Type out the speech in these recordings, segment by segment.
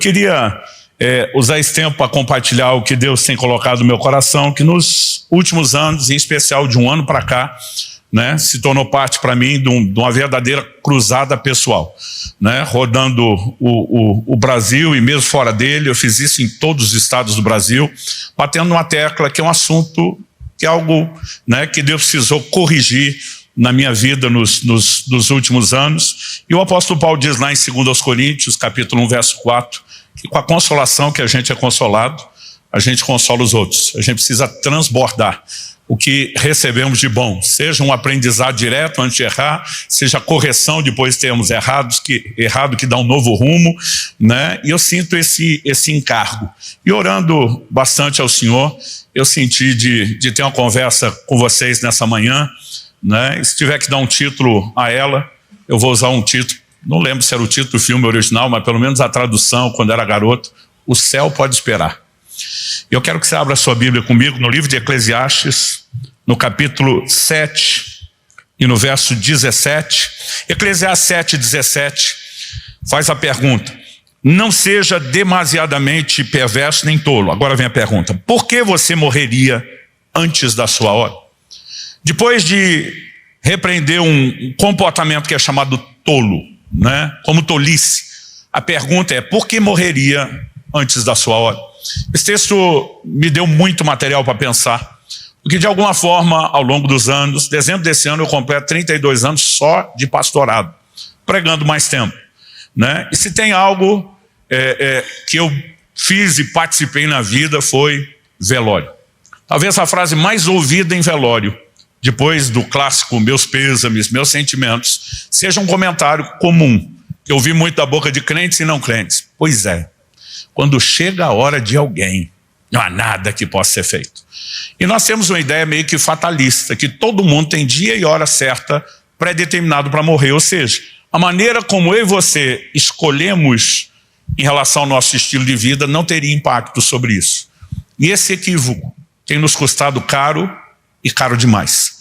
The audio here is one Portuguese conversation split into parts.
queria usar esse tempo para compartilhar o que Deus tem colocado no meu coração, que nos últimos anos, em especial de um ano para cá, né, se tornou parte para mim de uma verdadeira cruzada pessoal, né, rodando o Brasil e mesmo fora dele. Eu fiz isso em todos os estados do Brasil, batendo numa tecla que é um assunto, que é algo, né, que Deus precisou corrigir na minha vida nos últimos anos. E o apóstolo Paulo diz lá em 2 Coríntios, capítulo 1, verso 4, que com a consolação que a gente é consolado, a gente consola os outros. A gente precisa transbordar o que recebemos de bom, seja um aprendizado direto antes de errar, seja correção depois de termos errado que dá um novo rumo, né? E eu sinto esse encargo. E orando bastante ao Senhor, eu senti de ter uma conversa com vocês nessa manhã, né? E se tiver que dar um título a ela, eu vou usar um título, não lembro se era o título do filme original, mas pelo menos a tradução, quando era garoto: O Céu Pode Esperar. Eu quero que você abra a sua Bíblia comigo no livro de Eclesiastes, no capítulo 7 e no verso 17. Eclesiastes 7, 17 faz a pergunta: não seja demasiadamente perverso nem tolo. Agora vem a pergunta: por que você morreria antes da sua hora? Depois de repreender um comportamento que é chamado tolo, né, como tolice, a pergunta é: por que morreria antes da sua hora? Esse texto me deu muito material para pensar, porque de alguma forma, ao longo dos anos, dezembro desse ano eu completo 32 anos só de pastorado, pregando mais tempo, né? E se tem algo que eu fiz e participei na vida, foi velório. Talvez a frase mais ouvida em velório, depois do clássico meus pêsames, meus sentimentos, seja um comentário comum, que eu ouvi muito da boca de crentes e não crentes: pois é, quando chega a hora de alguém, não há nada que possa ser feito. E nós temos uma ideia meio que fatalista, que todo mundo tem dia e hora certa, pré-determinado para morrer. Ou seja, a maneira como eu e você escolhemos em relação ao nosso estilo de vida não teria impacto sobre isso. E esse equívoco tem nos custado caro e caro demais,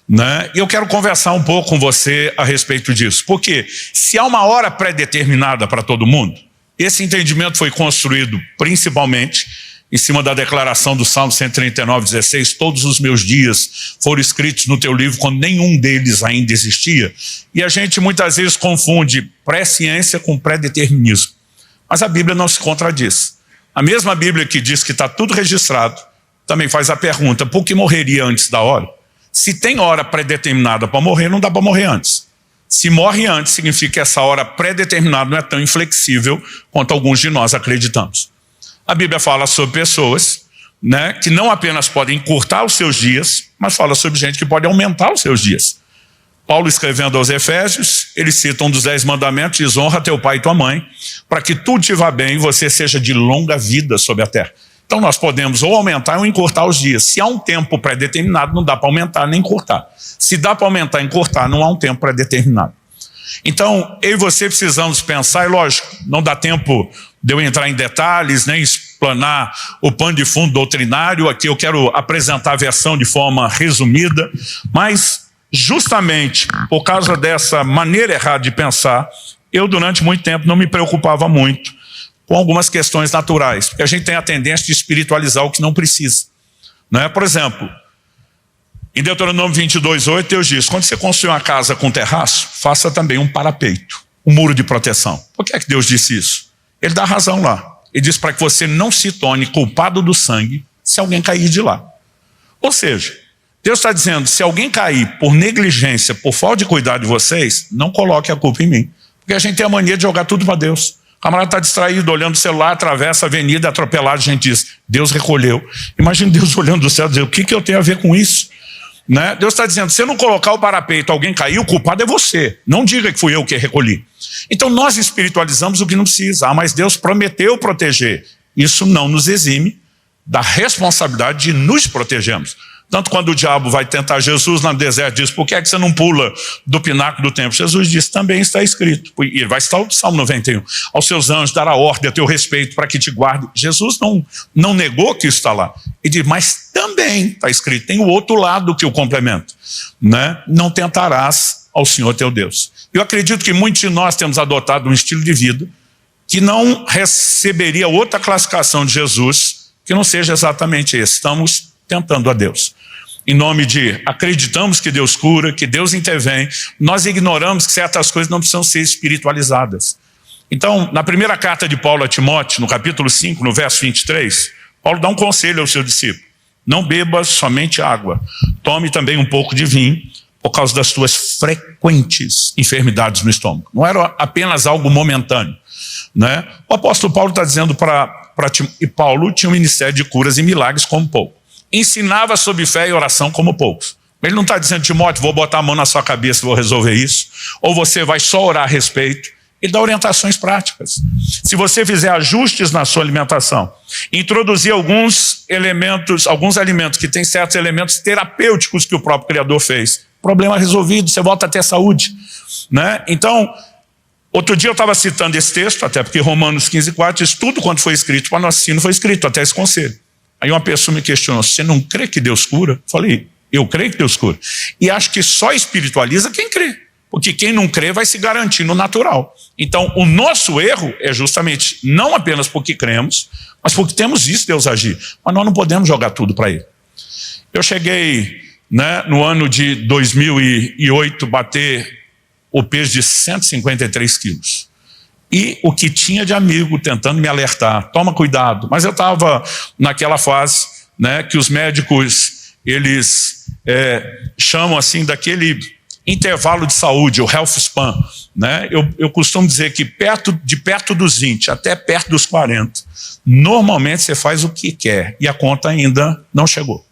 né? E eu quero conversar um pouco com você a respeito disso. Porque se há uma hora pré-determinada para todo mundo, esse entendimento foi construído principalmente em cima da declaração do Salmo 139, 16, todos os meus dias foram escritos no teu livro quando nenhum deles ainda existia. E a gente muitas vezes confunde pré-ciência com pré-determinismo. Mas a Bíblia não se contradiz. A mesma Bíblia que diz que está tudo registrado, também faz a pergunta: por que morreria antes da hora? Se tem hora pré-determinada para morrer, não dá para morrer antes. Se morre antes, significa que essa hora pré-determinada não é tão inflexível quanto alguns de nós acreditamos. A Bíblia fala sobre pessoas, né, que não apenas podem encurtar os seus dias, mas fala sobre gente que pode aumentar os seus dias. Paulo, escrevendo aos Efésios, ele cita um dos 10 mandamentos: diz: honra teu pai e tua mãe, para que tudo te vá bem e você seja de longa vida sobre a terra. Então nós podemos ou aumentar ou encurtar os dias. Se há um tempo pré-determinado, não dá para aumentar nem encurtar. Se dá para aumentar e encurtar, não há um tempo pré-determinado. Então, eu e você precisamos pensar, e lógico, não dá tempo de eu entrar em detalhes, nem explanar o pano de fundo doutrinário. Aqui eu quero apresentar a versão de forma resumida, mas justamente por causa dessa maneira errada de pensar, eu durante muito tempo não me preocupava muito com algumas questões naturais, porque a gente tem a tendência de espiritualizar o que não precisa, né? Por exemplo, em Deuteronômio 22:8, Deus diz: quando você construir uma casa com terraço, faça também um parapeito, um muro de proteção. Por que é que Deus disse isso? Ele dá razão lá. Ele diz para que você não se torne culpado do sangue se alguém cair de lá. Ou seja, Deus está dizendo: se alguém cair por negligência, por falta de cuidar de vocês, não coloque a culpa em mim. Porque a gente tem a mania de jogar tudo para Deus. O camarada está distraído, olhando o celular, atravessa a avenida, atropelado, a gente diz: Deus recolheu. Imagina Deus olhando do céu e dizer: o que eu tenho a ver com isso? Né? Deus está dizendo: se eu não colocar o parapeito, alguém cair, o culpado é você. Não diga que fui eu que recolhi. Então nós espiritualizamos o que não precisa. Mas Deus prometeu proteger. Isso não nos exime da responsabilidade de nos protegermos. Tanto quando o diabo vai tentar Jesus no deserto, diz: por que é que você não pula do pináculo do templo? Jesus diz: também está escrito. E vai estar o Salmo 91. Aos seus anjos dará ordem a teu respeito para que te guarde. Jesus não negou que isso está lá. Ele diz: mas também está escrito. Tem o outro lado que o complementa, né? Não tentarás ao Senhor teu Deus. Eu acredito que muitos de nós temos adotado um estilo de vida que não receberia outra classificação de Jesus que não seja exatamente esse. Estamos tentando a Deus. Em nome de acreditamos que Deus cura, que Deus intervém, nós ignoramos que certas coisas não precisam ser espiritualizadas. Então, na primeira carta de Paulo a Timóteo, no capítulo 5, no verso 23, Paulo dá um conselho ao seu discípulo: não beba somente água, tome também um pouco de vinho, por causa das tuas frequentes enfermidades no estômago. Não era apenas algo momentâneo, né? O apóstolo Paulo está dizendo e Paulo tinha um ministério de curas e milagres como pouco. Ensinava sobre fé e oração como poucos. Ele não está dizendo: Timóteo, vou botar a mão na sua cabeça e vou resolver isso, ou você vai só orar a respeito. Ele dá orientações práticas. Se você fizer ajustes na sua alimentação, introduzir alguns alimentos que têm certos elementos terapêuticos que o próprio Criador fez, problema resolvido, você volta a ter saúde, né? Então, outro dia eu estava citando esse texto, até porque Romanos 15:4 diz: tudo quanto foi escrito para nosso ensino foi escrito, até esse conselho. Aí uma pessoa me questionou: você não crê que Deus cura? Eu falei: eu creio que Deus cura. E acho que só espiritualiza quem crê. Porque quem não crê vai se garantir no natural. Então, o nosso erro é justamente não apenas porque cremos, mas porque temos visto Deus agir. Mas nós não podemos jogar tudo para Ele. Eu cheguei, né, no ano de 2008, bater o peso de 153 quilos. E o que tinha de amigo tentando me alertar: toma cuidado. Mas eu estava naquela fase, né, que os médicos, eles chamam assim daquele intervalo de saúde, o health span, né? Eu costumo dizer que de perto dos 20 até perto dos 40, normalmente você faz o que quer e a conta ainda não chegou.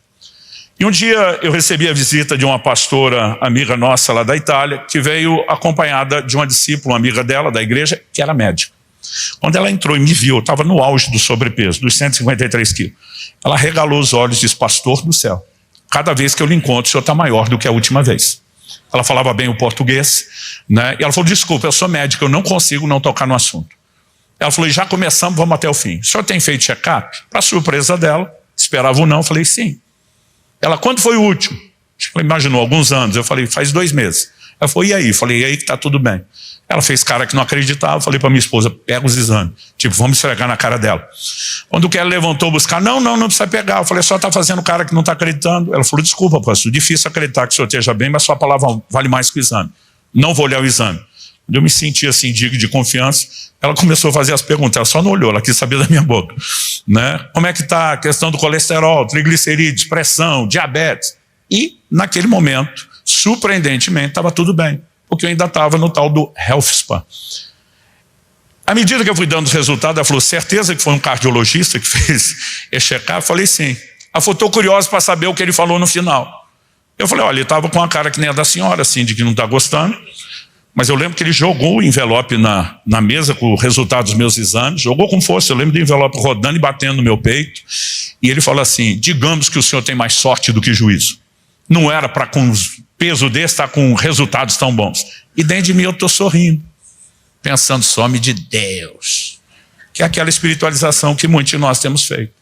E um dia eu recebi a visita de uma pastora amiga nossa lá da Itália, que veio acompanhada de uma discípula, uma amiga dela da igreja, que era médica. Quando ela entrou e me viu, eu estava no auge do sobrepeso, dos 153 quilos. Ela regalou os olhos e disse: pastor do céu, cada vez que eu lhe encontro, o senhor está maior do que a última vez. Ela falava bem o português, né? E ela falou: desculpa, eu sou médica, eu não consigo não tocar no assunto. Ela falou: já começamos, vamos até o fim. O senhor tem feito check-up? Para surpresa dela, esperava ou não, eu falei: sim. Ela: quando foi o último? Ela imaginou, alguns anos. Eu falei: faz 2 meses. Ela falou: e aí? Eu falei: e aí que está tudo bem. Ela fez cara que não acreditava. Eu falei para minha esposa: pega os exames. Tipo, vamos esfregar na cara dela. Quando o que ela levantou buscar: não precisa pegar. Eu falei: só está fazendo cara que não está acreditando. Ela falou: desculpa, pastor, difícil acreditar que o senhor esteja bem, mas sua palavra vale mais que o exame. Não vou olhar o exame. Quando eu me senti assim, digno de confiança, ela começou a fazer as perguntas. Ela só não olhou, ela quis saber da minha boca, né? Como é que está a questão do colesterol, triglicerídeos, pressão, diabetes? E naquele momento, surpreendentemente, estava tudo bem, porque eu ainda estava no tal do health span. À medida que eu fui dando os resultados, ela falou: certeza que foi um cardiologista que fez esse check-up? Eu falei: sim. Ela falou: estou curioso para saber o que ele falou no final. Eu falei: olha, ele estava com a cara que nem a da senhora, assim, de que não está gostando. Mas eu lembro que ele jogou o envelope na mesa com o resultado dos meus exames, jogou com força. Eu lembro do envelope rodando e batendo no meu peito. E ele falou assim: digamos que o senhor tem mais sorte do que juízo. Não era para, com peso desse, estar com resultados tão bons. E dentro de mim eu estou sorrindo, pensando: só me de Deus. Que é aquela espiritualização que muitos de nós temos feito.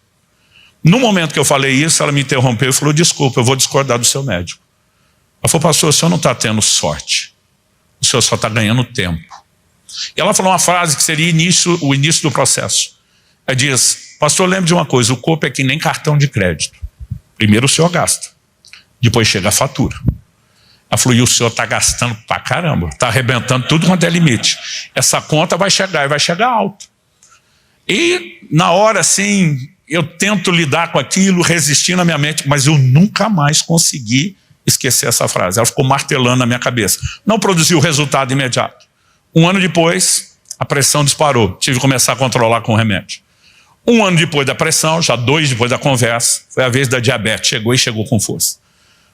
No momento que eu falei isso, ela me interrompeu e falou: desculpa, eu vou discordar do seu médico. Ela falou: pastor, o senhor não está tendo sorte. O senhor só está ganhando tempo. E ela falou uma frase que seria o início do processo. Ela diz: pastor, lembre de uma coisa, o corpo é que nem cartão de crédito. Primeiro o senhor gasta, depois chega a fatura. Ela falou: e o senhor está gastando pra caramba, está arrebentando tudo quanto é limite. Essa conta vai chegar e vai chegar alto. E na hora assim, eu tento lidar com aquilo, resistir na minha mente, mas eu nunca mais consegui esquecer essa frase. Ela ficou martelando na minha cabeça. Não produziu resultado imediato. 1 ano depois, a pressão disparou. Tive que começar a controlar com remédio. 1 ano depois da pressão, já 2 depois da conversa, foi a vez da diabetes. Chegou com força.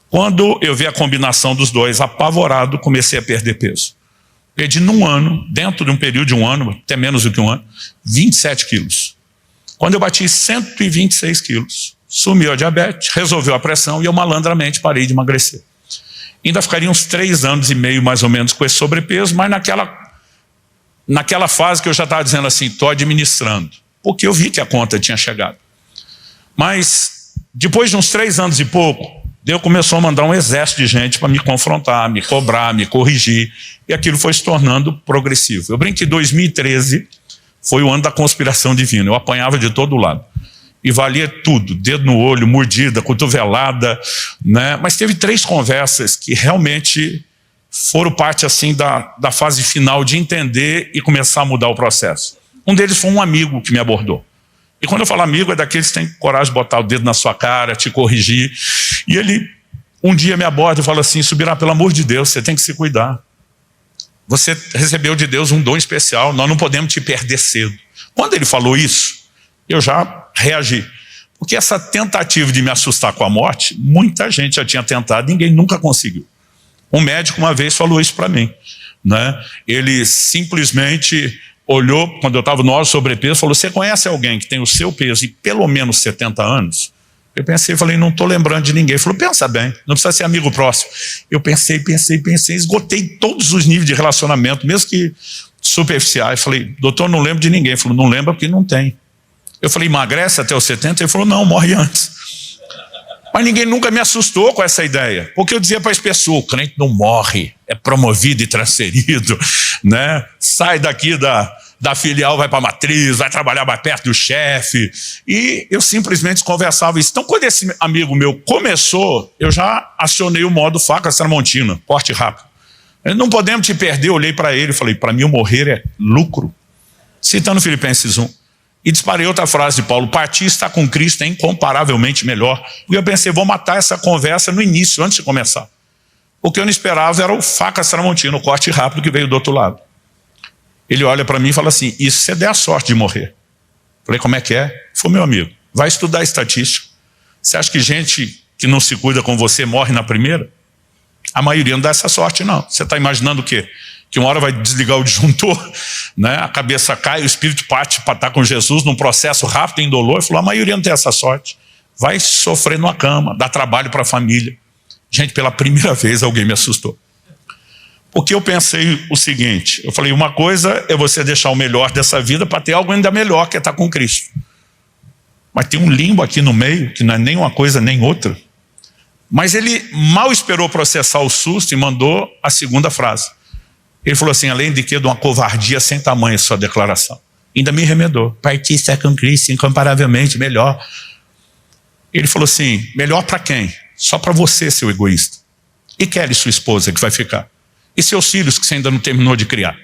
Quando eu vi a combinação dos dois, apavorado, comecei a perder peso. Perdi num ano, dentro de um período de 1 ano, até menos do que 1 ano, 27 quilos. Quando eu bati 126 quilos, sumiu a diabetes, resolveu a pressão e eu malandramente parei de emagrecer. Ainda ficaria uns 3 anos e meio mais ou menos com esse sobrepeso, mas naquela fase que eu já estava dizendo assim: estou administrando, porque eu vi que a conta tinha chegado. Mas depois de uns 3 anos e pouco, Deus começou a mandar um exército de gente para me confrontar, me cobrar, me corrigir, e aquilo foi se tornando progressivo. Eu brinco que 2013 Foi o ano da conspiração divina. Eu apanhava de todo lado. E valia tudo, dedo no olho, mordida, cotovelada, né? Mas teve 3 conversas que realmente foram parte assim da fase final de entender e começar a mudar o processo. Um deles foi um amigo que me abordou. E quando eu falo amigo, é daqueles que têm coragem de botar o dedo na sua cara, te corrigir. E ele um dia me aborda e fala assim: Subirá, pelo amor de Deus, você tem que se cuidar. Você recebeu de Deus um dom especial, nós não podemos te perder cedo. Quando ele falou isso, eu já reagi. Porque essa tentativa de me assustar com a morte, muita gente já tinha tentado, ninguém nunca conseguiu. Um médico uma vez falou isso para mim, né? Ele simplesmente olhou, quando eu estava no auge sobrepeso, falou: você conhece alguém que tem o seu peso e pelo menos 70 anos? Eu pensei, falei, não estou lembrando de ninguém. Ele falou: pensa bem, não precisa ser amigo próximo. Eu pensei, esgotei todos os níveis de relacionamento, mesmo que superficiais. Falei: doutor, não lembro de ninguém. Ele falou: não lembra porque não tem. Eu falei: emagrece até os 70? Ele falou: não, morre antes. Mas ninguém nunca me assustou com essa ideia, porque eu dizia para as pessoas: o crente não morre, é promovido e transferido, né? Sai daqui da filial, vai para a matriz, vai trabalhar mais perto do chefe. E eu simplesmente conversava isso. Então, quando esse amigo meu começou, eu já acionei o modo faca tramontina, corte rápido. Não podemos te perder. Eu olhei para ele e falei: para mim o morrer é lucro. Citando Filipenses 1. E disparei outra frase de Paulo: partir estar com Cristo é incomparavelmente melhor. E eu pensei: vou matar essa conversa no início, antes de começar. O que eu não esperava era o faca tramontina, o corte rápido que veio do outro lado. Ele olha para mim e fala assim: e se você der a sorte de morrer? Falei: como é que é? Ele falou: meu amigo, vai estudar estatística. Você acha que gente que não se cuida com você morre na primeira? A maioria não dá essa sorte, não. Você está imaginando o quê? Que uma hora vai desligar o disjuntor, né? A cabeça cai, o espírito parte para estar com Jesus num processo rápido, indolor. Ele falou: a maioria não tem essa sorte. Vai sofrer numa cama, dá trabalho para a família. Gente, pela primeira vez alguém me assustou. Porque eu pensei o seguinte, eu falei: uma coisa é você deixar o melhor dessa vida para ter algo ainda melhor, que é estar com Cristo. Mas tem um limbo aqui no meio, que não é nem uma coisa nem outra. Mas ele mal esperou processar o susto e mandou a segunda frase. Ele falou assim: além de uma covardia sem tamanho a sua declaração. Ainda me remedou: partir estar com Cristo incomparavelmente melhor. Ele falou assim: melhor para quem? Só para você, seu egoísta. E Kelly, sua esposa, que vai ficar? E seus filhos que você ainda não terminou de criar?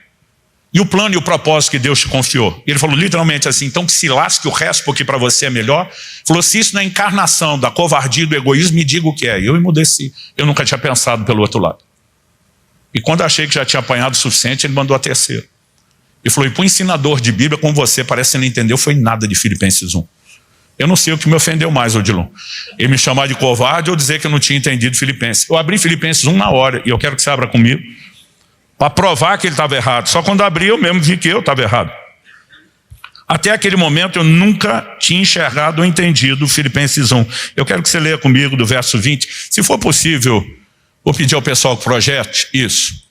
E o plano e o propósito que Deus te confiou? E ele falou literalmente assim: então que se lasque o resto, porque para você é melhor. Falou: se isso não é encarnação da covardia e do egoísmo, me diga o que é. E eu emudeci. Eu nunca tinha pensado pelo outro lado. E quando achei que já tinha apanhado o suficiente, ele mandou a terceira. Ele falou: e para o ensinador de Bíblia como você, parece que não entendeu, foi nada de Filipenses 1. Eu não sei o que me ofendeu mais, Odilon. Ele me chamar de covarde ou dizer que eu não tinha entendido Filipenses. Eu abri Filipenses 1 na hora, e eu quero que você abra comigo, para provar que ele estava errado. Só quando abri eu mesmo vi que eu estava errado. Até aquele momento eu nunca tinha enxergado ou entendido Filipenses 1. Eu quero que você leia comigo do verso 20. Se for possível, vou pedir ao pessoal que projete isso.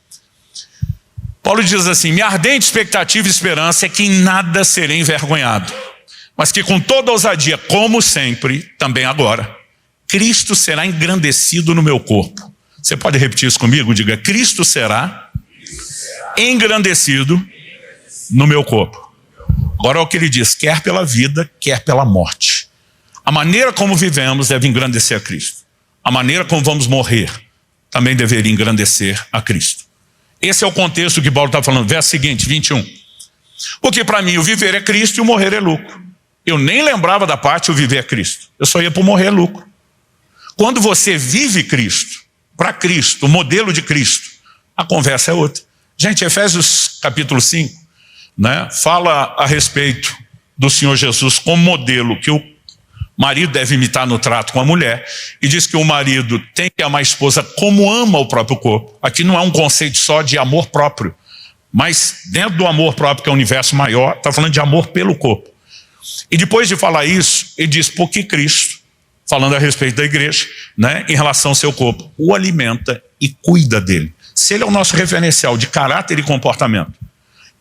Paulo diz assim: minha ardente expectativa e esperança é que em nada serei envergonhado, mas que com toda ousadia, como sempre, também agora, Cristo será engrandecido no meu corpo. Você pode repetir isso comigo? Diga: Cristo será engrandecido no meu corpo. Agora é o que ele diz: quer pela vida, quer pela morte. A maneira como vivemos deve engrandecer a Cristo. A maneira como vamos morrer também deveria engrandecer a Cristo. Esse é o contexto que Paulo está falando. Verso seguinte, 21. Porque para mim o viver é Cristo e o morrer é lucro. Eu nem lembrava da parte o viver é Cristo. Eu só ia para o morrer é lucro. Quando você vive Cristo, para Cristo, o modelo de Cristo, a conversa é outra. Gente, Efésios capítulo 5, né, fala a respeito do Senhor Jesus como modelo que o marido deve imitar no trato com a mulher, e diz que o marido tem que amar a esposa como ama o próprio corpo. Aqui não é um conceito só de amor próprio, mas dentro do amor próprio, que é o universo maior, está falando de amor pelo corpo. E depois de falar isso, ele diz: porque Cristo, falando a respeito da igreja, né, em relação ao seu corpo, o alimenta e cuida dele. Se ele é o nosso referencial de caráter e comportamento,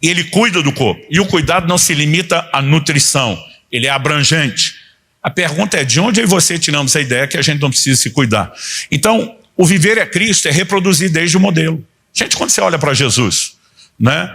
e ele cuida do corpo, e o cuidado não se limita à nutrição, ele é abrangente. A pergunta é: de onde eu e você tiramos a ideia que a gente não precisa se cuidar? Então, o viver é Cristo é reproduzir desde o modelo. Gente, quando você olha para Jesus, né,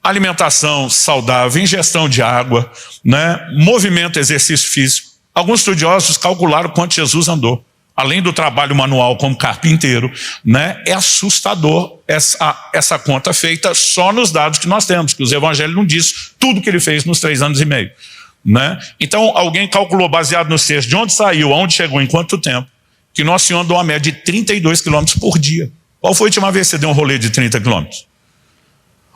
alimentação saudável, ingestão de água, né? Movimento, exercício físico. Alguns estudiosos calcularam quanto Jesus andou. Além do trabalho manual como carpinteiro, né? É assustador essa conta feita só nos dados que nós temos, que os evangelhos não dizem tudo que ele fez nos 3 anos e meio. Né? Então alguém calculou baseado nos textos de onde saiu, aonde chegou, em quanto tempo, que Nosso Senhor andou uma média de 32 quilômetros por dia. Qual foi a última vez que você deu um rolê de 30 quilômetros?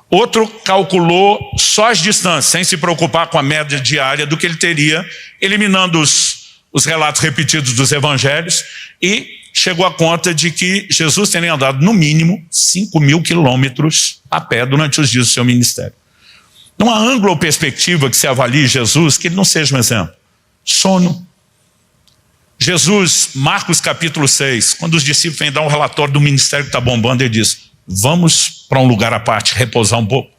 Outro calculou só as distâncias, sem se preocupar com a média diária do que ele teria, eliminando os relatos repetidos dos evangelhos, e chegou à conta de que Jesus teria andado no mínimo 5.000 quilômetros a pé durante os dias do seu ministério. Não há ângulo ou perspectiva que se avalie Jesus que ele não seja um exemplo. Sono. Jesus, Marcos capítulo 6, quando os discípulos vêm dar um relatório do ministério que está bombando, ele diz: vamos para um lugar à parte, repousar um pouco.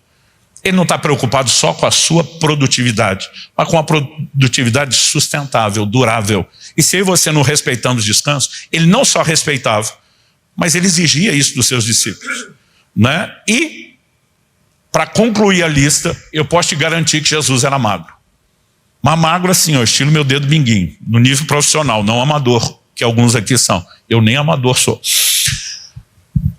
Ele não está preocupado só com a sua produtividade, mas com a produtividade sustentável, durável. E se você não respeitando os descansos, ele não só respeitava, mas ele exigia isso dos seus discípulos. Né? E, para concluir a lista, eu posso te garantir que Jesus era magro. Mas magro assim, ó, estilo meu dedo minguinho, no nível profissional, não amador, que alguns aqui são. Eu nem amador sou.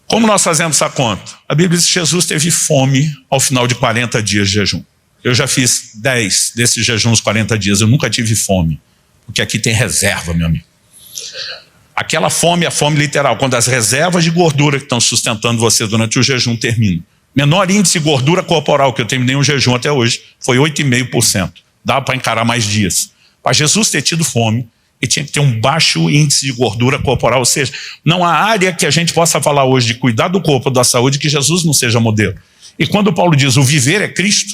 Como nós fazemos essa conta? A Bíblia diz que Jesus teve fome ao final de 40 dias de jejum. Eu já fiz 10 desses jejuns 40 dias, eu nunca tive fome, porque aqui tem reserva, meu amigo. Aquela fome é a fome literal, quando as reservas de gordura que estão sustentando você durante o jejum terminam. Menor índice de gordura corporal que eu terminei um jejum até hoje foi 8,5%. Dá para encarar mais dias. Para Jesus ter tido fome, ele tinha que ter um baixo índice de gordura corporal, ou seja, não há área que a gente possa falar hoje de cuidar do corpo, da saúde, que Jesus não seja modelo. E quando Paulo diz o viver é Cristo,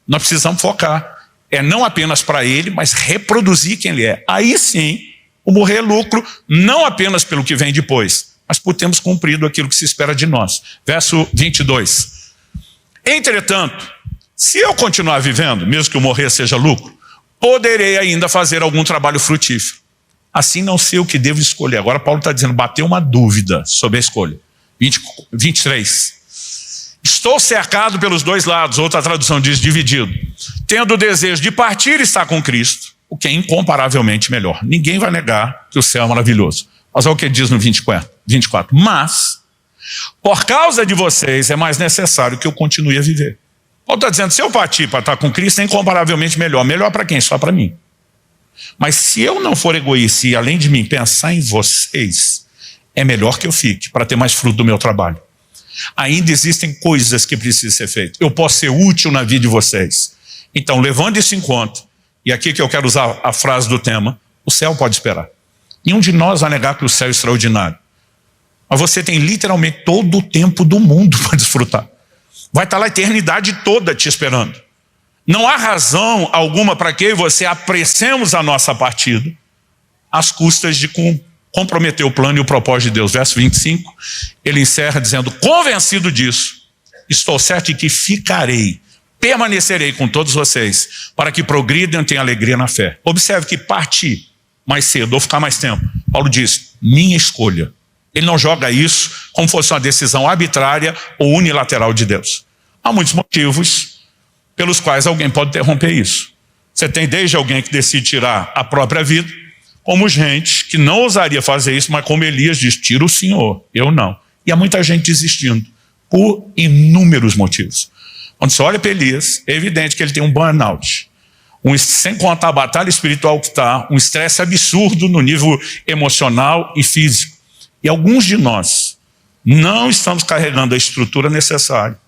nós precisamos focar. É não apenas para ele, mas reproduzir quem ele é. Aí sim, o morrer é lucro, não apenas pelo que vem depois, mas por termos cumprido aquilo que se espera de nós. Verso 22. Entretanto, se eu continuar vivendo, mesmo que o morrer seja lucro, poderei ainda fazer algum trabalho frutífero. Assim não sei o que devo escolher. Agora Paulo está dizendo, bateu uma dúvida sobre a escolha. 23. Estou cercado pelos dois lados, outra tradução diz dividido. Tendo o desejo de partir e estar com Cristo, o que é incomparavelmente melhor. Ninguém vai negar que o céu é maravilhoso. Mas olha o que ele diz no 24. Mas, por causa de vocês, é mais necessário que eu continue a viver. Paulo está dizendo, se eu partir para estar com Cristo, é incomparavelmente melhor. Melhor para quem? Só para mim. Mas se eu não for egoísta e, além de mim, pensar em vocês, é melhor que eu fique, para ter mais fruto do meu trabalho. Ainda existem coisas que precisam ser feitas. Eu posso ser útil na vida de vocês. Então, levando isso em conta, e aqui que eu quero usar a frase do tema, o céu pode esperar. Nenhum de nós vai negar que o céu é extraordinário. Mas você tem literalmente todo o tempo do mundo para desfrutar. Vai estar lá a eternidade toda te esperando. Não há razão alguma para que eu e você apressemos a nossa partida às custas de comprometer o plano e o propósito de Deus. Verso 25, ele encerra dizendo, convencido disso, estou certo de que ficarei, permanecerei com todos vocês, para que progridam e tenham alegria na fé. Observe que partir mais cedo ou ficar mais tempo, Paulo diz, minha escolha. Ele não joga isso como fosse uma decisão arbitrária ou unilateral de Deus. Há muitos motivos pelos quais alguém pode interromper isso. Você tem desde alguém que decide tirar a própria vida, como gente que não ousaria fazer isso, mas como Elias diz, tira o Senhor, eu não. E há muita gente desistindo, por inúmeros motivos. Quando você olha para Elias, é evidente que ele tem um burnout. Sem contar a batalha espiritual que está, um estresse absurdo no nível emocional e físico. E alguns de nós não estamos carregando a estrutura necessária,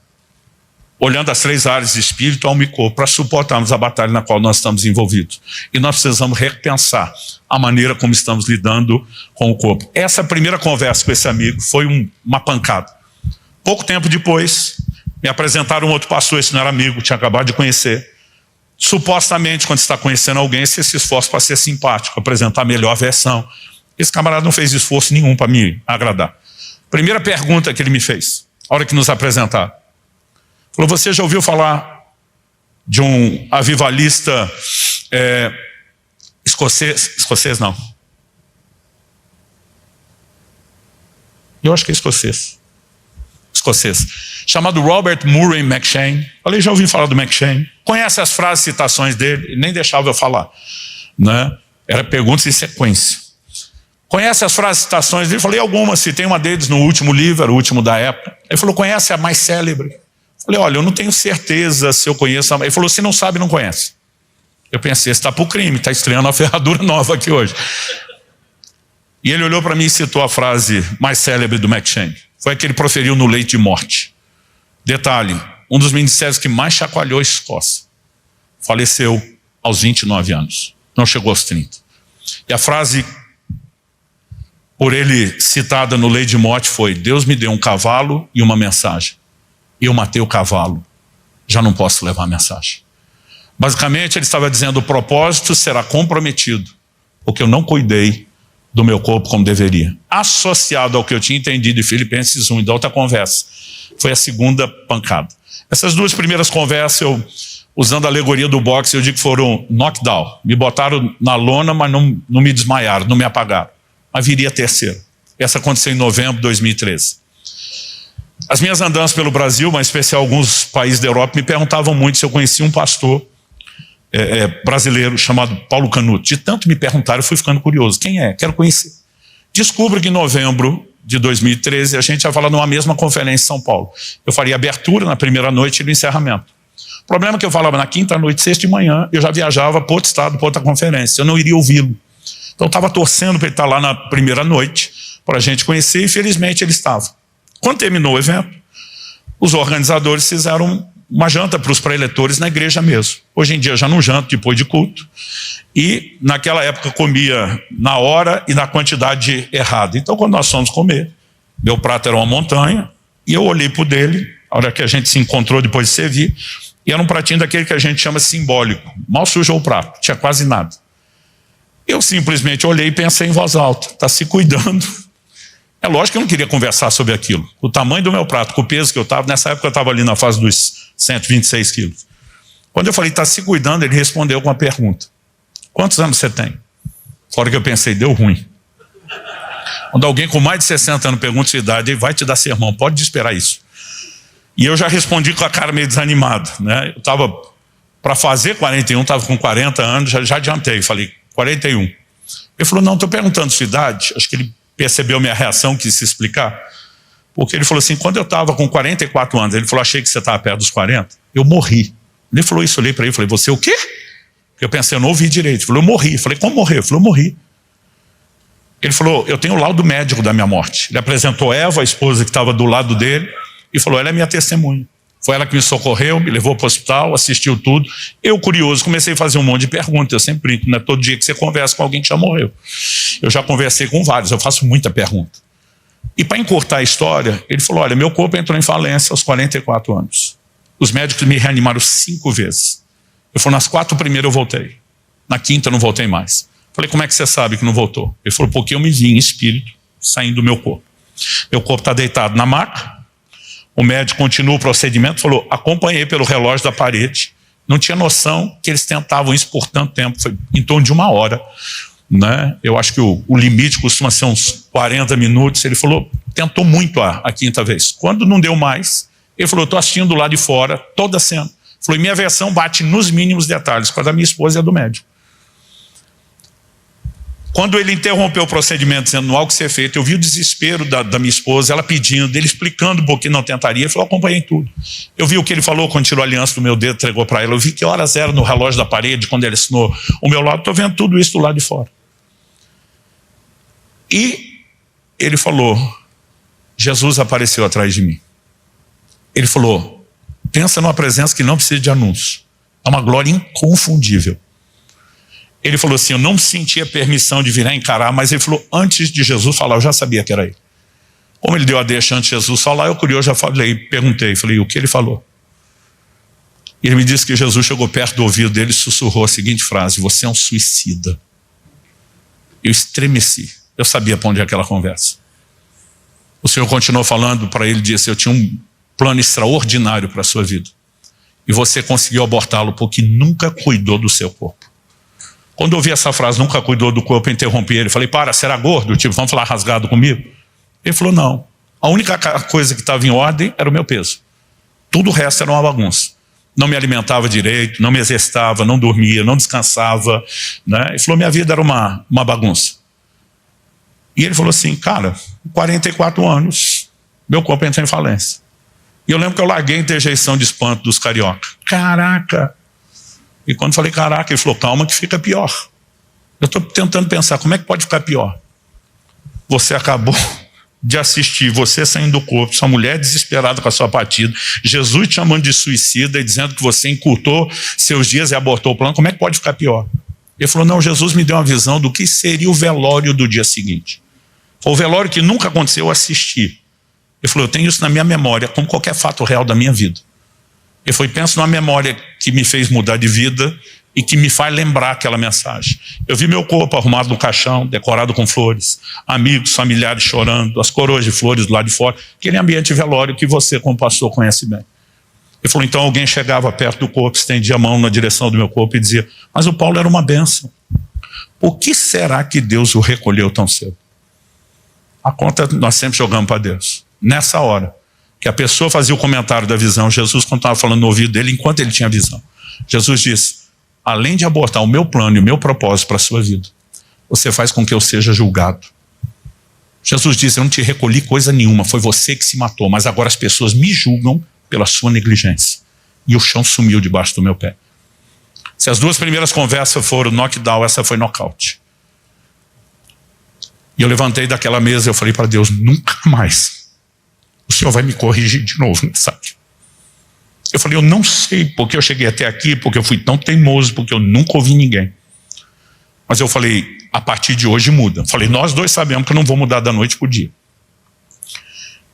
olhando as 3 áreas de espírito, alma e corpo, para suportarmos a batalha na qual nós estamos envolvidos. E nós precisamos repensar a maneira como estamos lidando com o corpo. Essa primeira conversa com esse amigo foi uma pancada. Pouco tempo depois, me apresentaram um outro pastor, esse não era amigo, tinha acabado de conhecer. Supostamente, quando você está conhecendo alguém, você se esforça para ser simpático, apresentar a melhor versão. Esse camarada não fez esforço nenhum para me agradar. Primeira pergunta que ele me fez, a hora que nos apresentaram. Falou, você já ouviu falar de um avivalista escocês? Escocês não. Eu acho que é escocês. escocês, chamado Robert Murray M'Cheyne. Falei, já ouvi falar do M'Cheyne. Conhece as frases, citações dele? Ele nem deixava eu falar, né? Era perguntas em sequência. Conhece as frases, citações dele? Falei, algumas, se tem uma deles no último livro, era o último da época. Ele falou, conhece a mais célebre? Falei, olha, eu não tenho certeza se eu conheço. Ele falou, se não sabe, não conhece. Eu pensei, está para o crime, está estreando uma ferradura nova aqui hoje. E ele olhou para mim e citou a frase mais célebre do M'Cheyne. Foi a que ele proferiu no leito de morte. Detalhe, um dos ministérios que mais chacoalhou a Escócia. Faleceu aos 29 anos, não chegou aos 30. E a frase por ele citada no leito de morte foi: Deus me deu um cavalo e uma mensagem. Eu matei o cavalo, já não posso levar a mensagem. Basicamente ele estava dizendo, o propósito será comprometido, porque eu não cuidei do meu corpo como deveria. Associado ao que eu tinha entendido de Filipenses 1 e da outra conversa, foi a segunda pancada. Essas duas primeiras conversas, eu, usando a alegoria do boxe, eu digo que foram knockdown. Me botaram na lona, mas não me desmaiaram, não me apagaram. Mas viria a terceira. Essa aconteceu em novembro de 2013. As minhas andanças pelo Brasil, mas em especial alguns países da Europa, me perguntavam muito se eu conhecia um pastor brasileiro chamado Paulo Canuto. De tanto me perguntaram, eu fui ficando curioso. Quem é? Quero conhecer. Descubro que em novembro de 2013 a gente ia falar numa mesma conferência em São Paulo. Eu faria abertura na primeira noite e no encerramento. O problema é que eu falava na quinta noite, sexta de manhã, eu já viajava para outro estado, para outra conferência. Eu não iria ouvi-lo. Então eu estava torcendo para ele estar lá na primeira noite, para a gente conhecer, e felizmente ele estava. Quando terminou o evento, os organizadores fizeram uma janta para os pré-eletores na igreja mesmo. Hoje em dia já não janto depois de culto. E naquela época comia na hora e na quantidade errada. Então quando nós fomos comer, meu prato era uma montanha, e eu olhei para o dele, a hora que a gente se encontrou depois de servir, e era um pratinho daquele que a gente chama simbólico. Mal sujou o prato, tinha quase nada. Eu simplesmente olhei e pensei em voz alta, está se cuidando. É lógico que eu não queria conversar sobre aquilo. O tamanho do meu prato, com o peso que eu estava, nessa época eu estava ali na fase dos 126 quilos. Quando eu falei, está se cuidando, ele respondeu com uma pergunta. Quantos anos você tem? Fora que eu pensei, deu ruim. Quando alguém com mais de 60 anos pergunta sua idade, ele vai te dar sermão, pode esperar isso. E eu já respondi com a cara meio desanimado, né? Eu estava para fazer 41, estava com 40 anos, já adiantei, falei 41. Ele falou, não, estou perguntando sua idade. Acho que ele percebeu minha reação, quis se explicar. Porque ele falou assim, quando eu estava com 44 anos, ele falou, achei que você estava perto dos 40, eu morri. Ele falou isso, eu olhei para ele e falei, você o quê? Eu pensei, eu não ouvi direito. Ele falou, eu morri. Eu falei, como morreu? Ele falou, eu morri. Ele falou, eu tenho o laudo médico da minha morte. Ele apresentou Eva, a esposa que estava do lado dele, e falou, ela é minha testemunha. Foi ela que me socorreu, me levou para o hospital, assistiu tudo. Eu, curioso, comecei a fazer um monte de perguntas. Eu sempre brinco, não é todo dia que você conversa com alguém que já morreu. Eu já conversei com vários, eu faço muita pergunta. E para encurtar a história, ele falou, olha, meu corpo entrou em falência aos 44 anos. Os médicos me reanimaram 5 vezes. Eu falei, nas 4 primeiras eu voltei. Na 5ª eu não voltei mais. Falei, como é que você sabe que não voltou? Ele falou, porque eu me vi em espírito saindo do meu corpo. Meu corpo está deitado na maca. O médico continua o procedimento, falou, acompanhei pelo relógio da parede. Não tinha noção que eles tentavam isso por tanto tempo. Foi em torno de 1 hora. Né? Eu acho que o limite costuma ser uns 40 minutos. Ele falou, tentou muito a 5ª vez. Quando não deu mais, ele falou, estou assistindo do lado de fora, toda a cena. Falou, e minha versão bate nos mínimos detalhes, com a da minha esposa e a do médico. Quando ele interrompeu o procedimento, dizendo, não há o que ser feito, eu vi o desespero da minha esposa, ela pedindo, ele explicando por que não tentaria. Ele falou, acompanhei tudo. Eu vi o que ele falou quando tirou a aliança do meu dedo, entregou para ela. Eu vi que horas era no relógio da parede, quando ele assinou o meu lado. Estou vendo tudo isso do lado de fora. E ele falou, Jesus apareceu atrás de mim. Ele falou, pensa numa presença que não precisa de anúncio. É uma glória inconfundível. Ele falou assim, eu não sentia permissão de vir a encarar, mas ele falou, antes de Jesus falar, eu já sabia que era ele. Como ele deu a deixa antes de Jesus falar, eu curioso já falei, perguntei, falei, o que ele falou? Ele me disse que Jesus chegou perto do ouvido dele e sussurrou a seguinte frase, você é um suicida. Eu estremeci, eu sabia para onde é aquela conversa. O Senhor continuou falando para ele, disse, eu tinha um plano extraordinário para a sua vida. E você conseguiu abortá-lo porque nunca cuidou do seu corpo. Quando eu ouvi essa frase, nunca cuidou do corpo, eu interrompi ele. Falei, para, será gordo? Tipo, vamos falar rasgado comigo? Ele falou, não. A única coisa que estava em ordem era o meu peso. Tudo o resto era uma bagunça. Não me alimentava direito, não me exercitava, não dormia, não descansava, né? Ele falou, minha vida era uma bagunça. E ele falou assim, cara, 44 anos, meu corpo entrou em falência. E eu lembro que eu larguei a interjeição de espanto dos carioca. Caraca! E quando falei caraca, ele falou, calma que fica pior. Eu estou tentando pensar, como é que pode ficar pior? Você acabou de assistir você saindo do corpo, sua mulher desesperada com a sua partida, Jesus te chamando de suicida e dizendo que você encurtou seus dias e abortou o plano, como é que pode ficar pior? Ele falou, não, Jesus me deu uma visão do que seria o velório do dia seguinte. Foi o velório que nunca aconteceu, eu assisti. Ele falou, eu tenho isso na minha memória, como qualquer fato real da minha vida. Ele falou, penso numa memória que me fez mudar de vida e que me faz lembrar aquela mensagem. Eu vi meu corpo arrumado no caixão, decorado com flores, amigos, familiares chorando, as coroas de flores do lado de fora, aquele ambiente velório que você, como pastor, conhece bem. Ele falou, então alguém chegava perto do corpo, estendia a mão na direção do meu corpo e dizia, mas o Paulo era uma bênção. Por que será que Deus o recolheu tão cedo? A conta nós sempre jogamos para Deus. Nessa hora, que a pessoa fazia o comentário da visão, Jesus continuava falando no ouvido dele enquanto ele tinha visão. Jesus disse, além de abortar o meu plano e o meu propósito para a sua vida, você faz com que eu seja julgado. Jesus disse, eu não te recolhi coisa nenhuma, foi você que se matou, mas agora as pessoas me julgam pela sua negligência. E o chão sumiu debaixo do meu pé. Se as duas primeiras conversas foram knockdown, essa foi knockout. E eu levantei daquela mesa e eu falei para Deus, nunca mais o Senhor vai me corrigir de novo, sabe? Eu falei, eu não sei porque eu cheguei até aqui, porque eu fui tão teimoso, porque eu nunca ouvi ninguém. Mas eu falei, a partir de hoje muda. Eu falei, nós dois sabemos que eu não vou mudar da noite para o dia.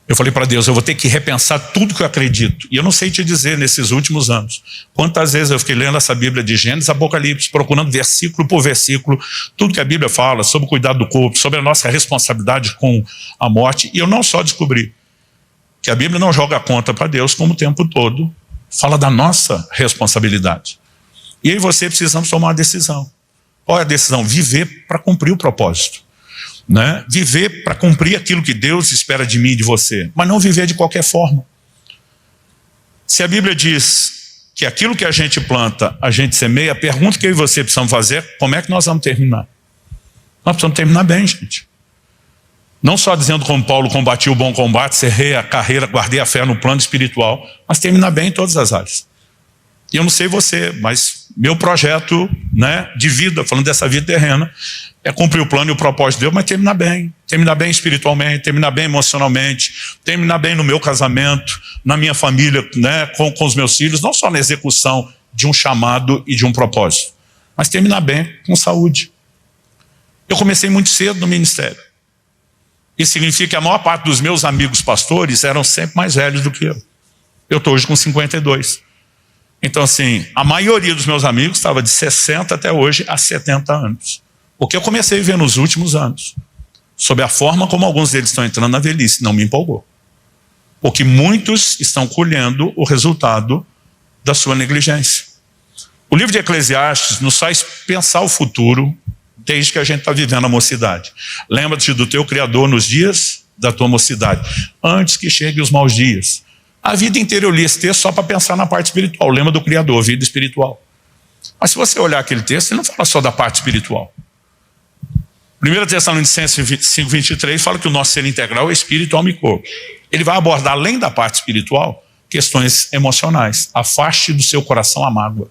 Eu falei para Deus, eu vou ter que repensar tudo que eu acredito. E eu não sei te dizer nesses últimos anos quantas vezes eu fiquei lendo essa Bíblia de Gênesis, Apocalipse, procurando versículo por versículo, tudo que a Bíblia fala sobre o cuidado do corpo, sobre a nossa responsabilidade com a morte. E eu não só descobri que a Bíblia não joga a conta para Deus, como o tempo todo fala da nossa responsabilidade. E eu e você precisamos tomar uma decisão. Qual é a decisão? Viver para cumprir o propósito. Né? Viver para cumprir aquilo que Deus espera de mim e de você, mas não viver de qualquer forma. Se a Bíblia diz que aquilo que a gente planta, a gente semeia, a pergunta que eu e você precisamos fazer é como é que nós vamos terminar? Nós precisamos terminar bem, gente. Não só dizendo como Paulo combatiu o bom combate, cerrei a carreira, guardei a fé no plano espiritual, mas terminar bem em todas as áreas. E eu não sei você, mas meu projeto, né, de vida, falando dessa vida terrena, é cumprir o plano e o propósito de Deus, mas terminar bem espiritualmente, terminar bem emocionalmente, terminar bem no meu casamento, na minha família, né, com os meus filhos, não só na execução de um chamado e de um propósito, mas terminar bem com saúde. Eu comecei muito cedo no ministério. Isso significa que a maior parte dos meus amigos pastores eram sempre mais velhos do que eu. Eu estou hoje com 52. Então, assim, a maioria dos meus amigos estava de 60 até hoje a 70 anos. O que eu comecei a ver nos últimos anos, sobre a forma como alguns deles estão entrando na velhice, não me empolgou. Porque muitos estão colhendo o resultado da sua negligência. O livro de Eclesiastes nos faz pensar o futuro desde que a gente está vivendo a mocidade. Lembra-te do teu Criador nos dias da tua mocidade, antes que cheguem os maus dias. A vida inteira eu li esse texto só para pensar na parte espiritual. Lembra do Criador, vida espiritual. Mas se você olhar aquele texto, ele não fala só da parte espiritual. 1 Tessalonicenses 5:23 fala que o nosso ser integral é espírito, alma e corpo. Ele vai abordar, além da parte espiritual, questões emocionais. Afaste do seu coração a mágoa.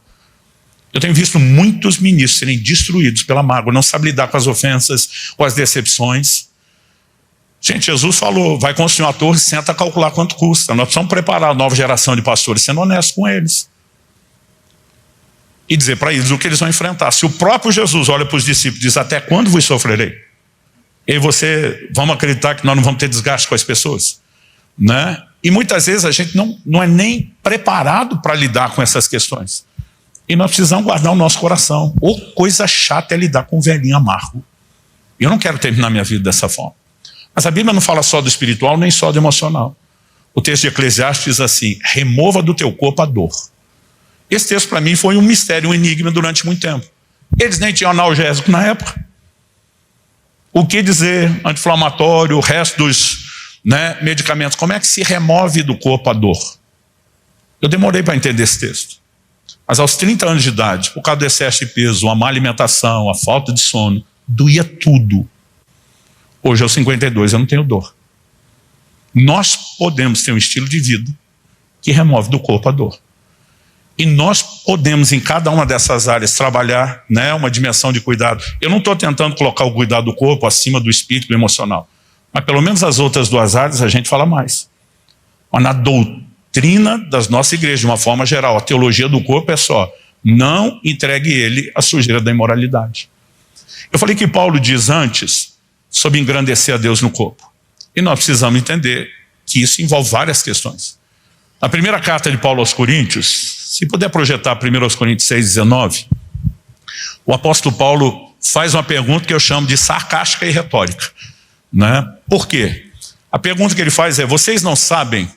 Eu tenho visto muitos ministros serem destruídos pela mágoa, não sabem lidar com as ofensas ou as decepções. Gente, Jesus falou, vai construir uma torre, senta a calcular quanto custa. Nós precisamos preparar a nova geração de pastores, sendo honesto com eles. E dizer para eles o que eles vão enfrentar. Se o próprio Jesus olha para os discípulos e diz, até quando vos sofrerei? E vamos acreditar que nós não vamos ter desgaste com as pessoas? Né? E muitas vezes a gente não é nem preparado para lidar com essas questões. E nós precisamos guardar o nosso coração. Ou coisa chata é lidar com um velhinho amargo. Eu não quero terminar minha vida dessa forma. Mas a Bíblia não fala só do espiritual, nem só do emocional. O texto de Eclesiastes diz assim, remova do teu corpo a dor. Esse texto para mim foi um mistério, um enigma durante muito tempo. Eles nem tinham analgésico na época. O que dizer? Anti-inflamatório, o resto né, medicamentos. Como é que se remove do corpo a dor? Eu demorei para entender esse texto. Mas aos 30 anos de idade, por causa do excesso de peso, a má alimentação, a falta de sono, doía tudo. Hoje, aos 52, eu não tenho dor. Nós podemos ter um estilo de vida que remove do corpo a dor. E nós podemos, em cada uma dessas áreas, trabalhar, né, uma dimensão de cuidado. Eu não estou tentando colocar o cuidado do corpo acima do espírito e do emocional. Mas pelo menos as outras duas áreas a gente fala mais. Mas na doutrina das nossas igrejas, de uma forma geral, a teologia do corpo é só: não entregue ele à sujeira da imoralidade. Eu falei que Paulo diz antes sobre engrandecer a Deus no corpo. E nós precisamos entender que isso envolve várias questões. Na primeira carta de Paulo aos Coríntios, se puder projetar 1 Coríntios 6,19, o apóstolo Paulo faz uma pergunta que eu chamo de sarcástica e retórica, né? Por quê? A pergunta que ele faz é: vocês não sabem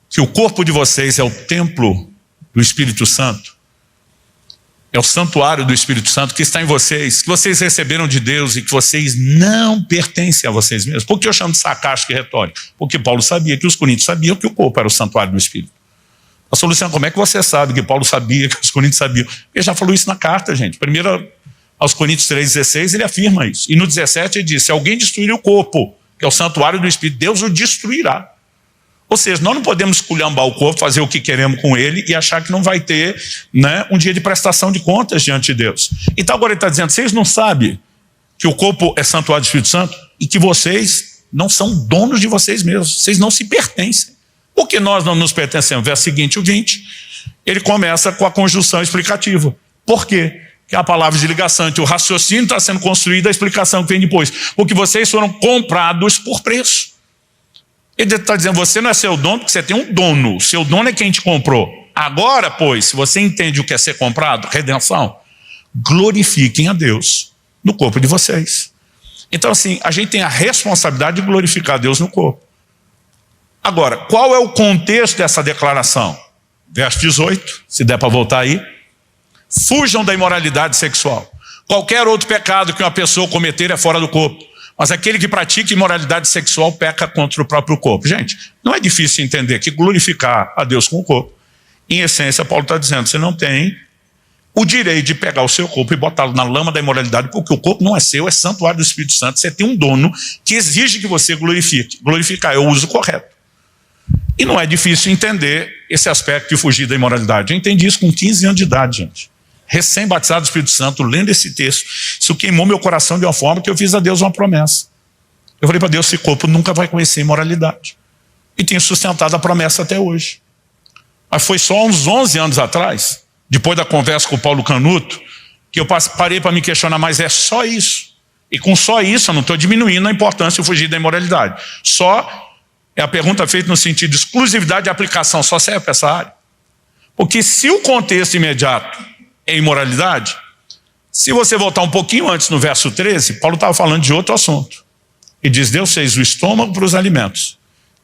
que o corpo de vocês é o templo do Espírito Santo? É o santuário do Espírito Santo que está em vocês, que vocês receberam de Deus e que vocês não pertencem a vocês mesmos. Por que eu chamo de sarcástica e retórica? Porque Paulo sabia que os coríntios sabiam que o corpo era o santuário do Espírito. A solução: como é que você sabe que Paulo sabia, que os coríntios sabiam? Ele já falou isso na carta, gente. Primeiro aos Coríntios 3,16, ele afirma isso. E no 17 ele diz: se alguém destruir o corpo, que é o santuário do Espírito, Deus o destruirá. Ou seja, nós não podemos esculhambar o corpo, fazer o que queremos com ele e achar que não vai ter, né, um dia de prestação de contas diante de Deus. Então agora ele está dizendo: vocês não sabem que o corpo é santuário do Espírito Santo e que vocês não são donos de vocês mesmos, vocês não se pertencem. Por que nós não nos pertencemos? Verso seguinte, o 20, ele começa com a conjunção explicativa. Por quê? Que é a palavra de ligação entre o raciocínio está sendo construído, a explicação que vem depois. Porque vocês foram comprados por preço. Ele está dizendo: você não é seu dono, porque você tem um dono. Seu dono é quem te comprou. Agora, pois, se você entende o que é ser comprado, redenção, glorifiquem a Deus no corpo de vocês. Então, assim, a gente tem a responsabilidade de glorificar a Deus no corpo. Agora, qual é o contexto dessa declaração? Verso 18, se der para voltar aí. Fujam da imoralidade sexual. Qualquer outro pecado que uma pessoa cometer é fora do corpo. Mas aquele que pratica imoralidade sexual peca contra o próprio corpo. Gente, não é difícil entender que glorificar a Deus com o corpo, em essência, Paulo está dizendo: você não tem o direito de pegar o seu corpo e botá-lo na lama da imoralidade, porque o corpo não é seu, é santuário do Espírito Santo. Você tem um dono que exige que você glorifique. Glorificar é o uso correto. E não é difícil entender esse aspecto de fugir da imoralidade. Eu entendi isso com 15 anos de idade, gente. Recém-batizado do Espírito Santo, lendo esse texto, isso queimou meu coração de uma forma que eu fiz a Deus uma promessa. Eu falei para Deus: esse corpo nunca vai conhecer imoralidade. E tenho sustentado a promessa até hoje. Mas foi só uns 11 anos atrás, depois da conversa com o Paulo Canuto, que eu parei para me questionar: mas é só isso? E com só isso eu não estou diminuindo a importância de fugir da imoralidade. Só é a pergunta feita no sentido de exclusividade de aplicação, só serve para essa área. Porque se o contexto imediato é imoralidade, se você voltar um pouquinho antes no verso 13, Paulo estava falando de outro assunto. Ele diz: Deus fez o estômago para os alimentos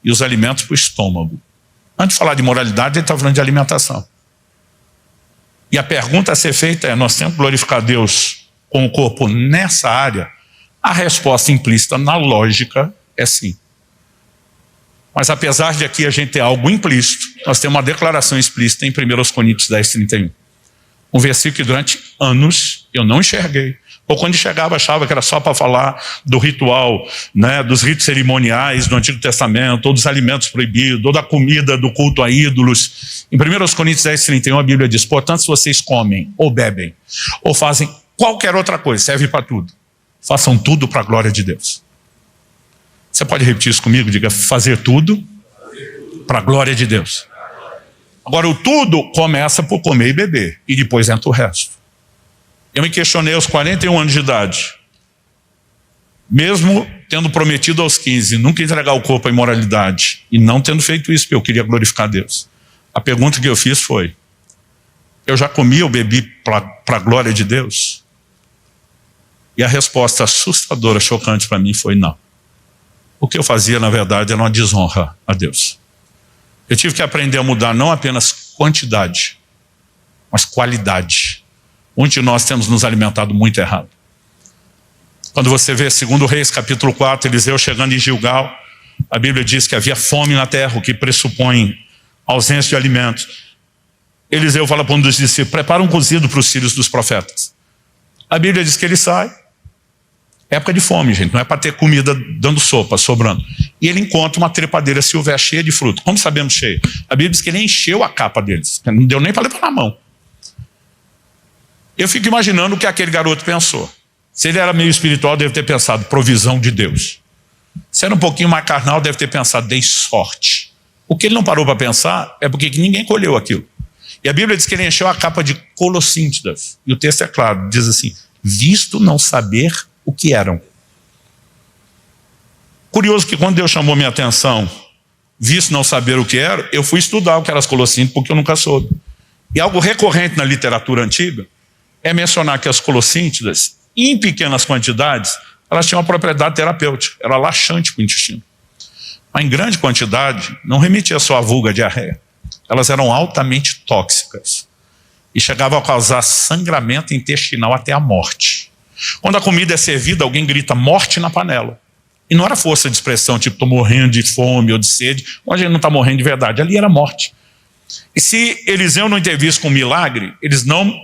e os alimentos para o estômago. Antes de falar de moralidade, ele está falando de alimentação. E a pergunta a ser feita é: nós temos que glorificar Deus com o corpo nessa área? A resposta implícita na lógica é sim. Mas apesar de aqui a gente ter algo implícito, nós temos uma declaração explícita em 1 Coríntios 10:31. Um versículo que durante anos eu não enxerguei. Ou quando enxergava, achava que era só para falar do ritual, né, dos ritos cerimoniais do Antigo Testamento, ou dos alimentos proibidos, ou da comida do culto a ídolos. Em 1 Coríntios 10:31 a Bíblia diz: portanto, se vocês comem, ou bebem, ou fazem qualquer outra coisa, serve para tudo, façam tudo para a glória de Deus. Você pode repetir isso comigo? Diga: fazer tudo para a glória de Deus. Agora, o tudo começa por comer e beber, e depois entra o resto. Eu me questionei aos 41 anos de idade, mesmo tendo prometido aos 15 nunca entregar o corpo à imoralidade, e não tendo feito isso porque eu queria glorificar Deus. A pergunta que eu fiz foi: eu já comi ou bebi para a glória de Deus? E a resposta assustadora, chocante para mim foi: não. O que eu fazia, na verdade, era uma desonra a Deus. Eu tive que aprender a mudar não apenas quantidade, mas qualidade. Muitos de nós temos nos alimentado muito errado. Quando você vê 2 Reis, capítulo 4, Eliseu chegando em Gilgal, a Bíblia diz que havia fome na terra, o que pressupõe ausência de alimentos. Eliseu fala para um dos discípulos: prepara um cozido para os filhos dos profetas. A Bíblia diz que ele sai. Época de fome, gente, não é para ter comida dando sopa, sobrando. E ele encontra uma trepadeira silvestre cheia de fruto. Como sabemos cheia? A Bíblia diz que ele encheu a capa deles. Não deu nem para levar na mão. Eu fico imaginando o que aquele garoto pensou. Se ele era meio espiritual, deve ter pensado: provisão de Deus. Se era um pouquinho mais carnal, deve ter pensado: dei sorte. O que ele não parou para pensar é porque ninguém colheu aquilo. E a Bíblia diz que ele encheu a capa de colossíntidas. E o texto é claro, diz assim: visto não saber o que eram. Curioso que quando Deus chamou minha atenção, visto não saber o que era, eu fui estudar o que eram as colossíntidas, porque eu nunca soube. E algo recorrente na literatura antiga é mencionar que as colossíntidas, em pequenas quantidades, elas tinham uma propriedade terapêutica, era laxante para o intestino. Mas em grande quantidade, não remetia só à vulga diarreia. Elas eram altamente tóxicas e chegavam a causar sangramento intestinal até a morte. Quando a comida é servida, alguém grita morte na panela. E não era força de expressão, tipo, estou morrendo de fome ou de sede, onde a gente não está morrendo de verdade. Ali era morte. E se Eliseu não intervisse com um milagre, eles não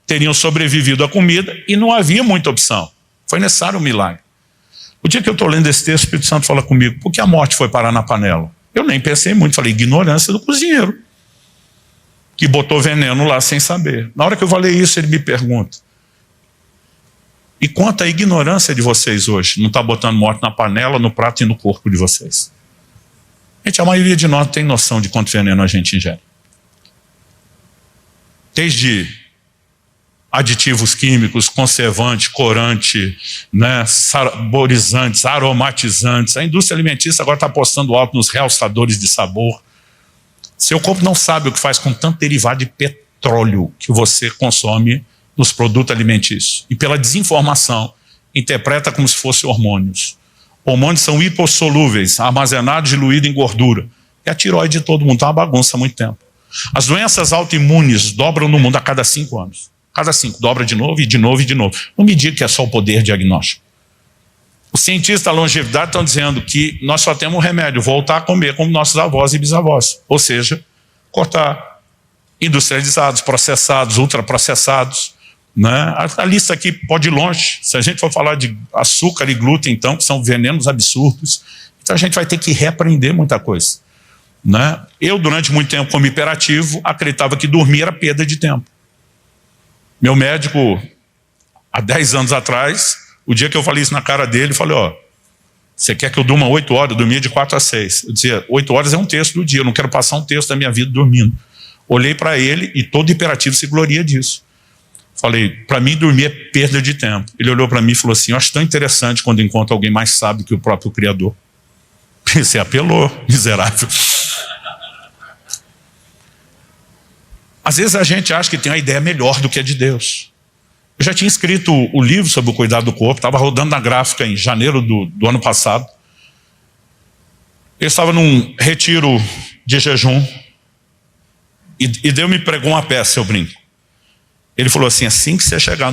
teriam sobrevivido à comida e não havia muita opção. Foi necessário um milagre. O dia que eu estou lendo esse texto, o Espírito Santo fala comigo: por que a morte foi parar na panela? Eu nem pensei muito, falei: ignorância do cozinheiro, que botou veneno lá sem saber. Na hora que eu falei isso, ele me pergunta: e quanto à ignorância de vocês hoje? Não está botando morte na panela, no prato e no corpo de vocês? Gente, a maioria de nós não tem noção de quanto veneno a gente ingere. Desde aditivos químicos, conservante, corante, né, saborizantes, aromatizantes. A indústria alimentícia agora está apostando alto nos realçadores de sabor. Seu corpo não sabe o que faz com tanto derivado de petróleo que você consome nos produtos alimentícios. E pela desinformação, interpreta como se fossem hormônios. Hormônios são hipossolúveis, armazenados, diluídos em gordura. E a tireoide de todo mundo está uma bagunça há muito tempo. As doenças autoimunes dobram no mundo a cada 5 anos. Cada 5, dobra de novo e de novo e de novo. Não me diga que é só o poder diagnóstico. Os cientistas da longevidade estão dizendo que nós só temos um remédio: voltar a comer como nossos avós e bisavós. Ou seja, cortar industrializados, processados, ultraprocessados. Né? A lista aqui pode ir longe. Se a gente for falar de açúcar e glúten, então, que são venenos absurdos, então a gente vai ter que reaprender muita coisa. Né? Eu, durante muito tempo, como hiperativo, acreditava que dormir era perda de tempo. Meu médico, há 10 anos atrás, o dia que eu falei isso na cara dele, eu falei: ó, você quer que eu durma 8 horas? Eu dormia de 4 a 6. Eu dizia: 8 horas é um terço do dia, eu não quero passar um terço da minha vida dormindo. Olhei para ele e todo hiperativo se gloria disso. Falei: para mim dormir é perda de tempo. Ele olhou para mim e falou assim: eu acho tão interessante quando encontro alguém mais sábio que o próprio Criador. Você apelou, miserável. Às vezes a gente acha que tem uma ideia melhor do que a de Deus. Eu já tinha escrito o livro sobre o cuidado do corpo, estava rodando na gráfica em janeiro do ano passado. Eu estava num retiro de jejum e Deus me pregou uma peça, eu brinco. Ele falou assim: assim que você chegar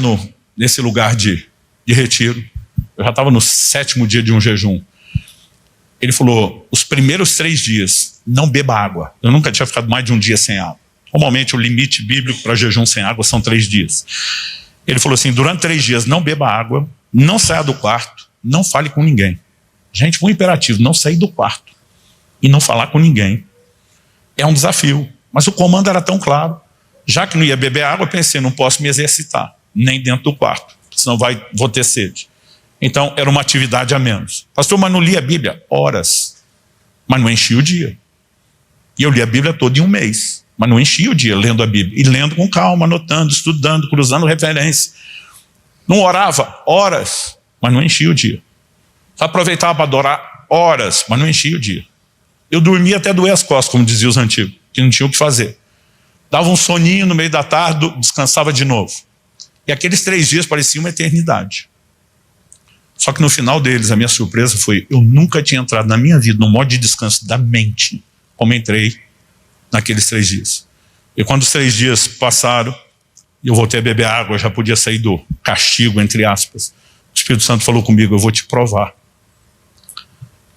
nesse lugar de retiro, eu já estava no 7º dia de um jejum. Ele falou: os primeiros 3 dias, não beba água. Eu nunca tinha ficado mais de um dia sem água. Normalmente o limite bíblico para jejum sem água são 3 dias. Ele falou assim: durante 3 dias não beba água, não saia do quarto, não fale com ninguém. Gente, foi um imperativo: não sair do quarto e não falar com ninguém. É um desafio, mas o comando era tão claro. Já que não ia beber água, eu pensei: não posso me exercitar, nem dentro do quarto, senão vou ter sede. Então era uma atividade a menos. Pastor, mas não li a Bíblia? Horas, mas não enchi o dia. E eu li a Bíblia toda em um mês. Mas não enchia o dia lendo a Bíblia. E lendo com calma, anotando, estudando, cruzando referência. Não orava? Horas, mas não enchia o dia. Aproveitava para adorar? Horas, mas não enchia o dia. Eu dormia até doer as costas, como diziam os antigos, que não tinha o que fazer. Dava um soninho no meio da tarde, descansava de novo. E aqueles 3 dias pareciam uma eternidade. Só que no final deles, a minha surpresa foi: eu nunca tinha entrado na minha vida no modo de descanso da mente, como entrei naqueles 3 dias. E quando os 3 dias passaram, eu voltei a beber água, eu já podia sair do castigo, entre aspas. O Espírito Santo falou comigo: eu vou te provar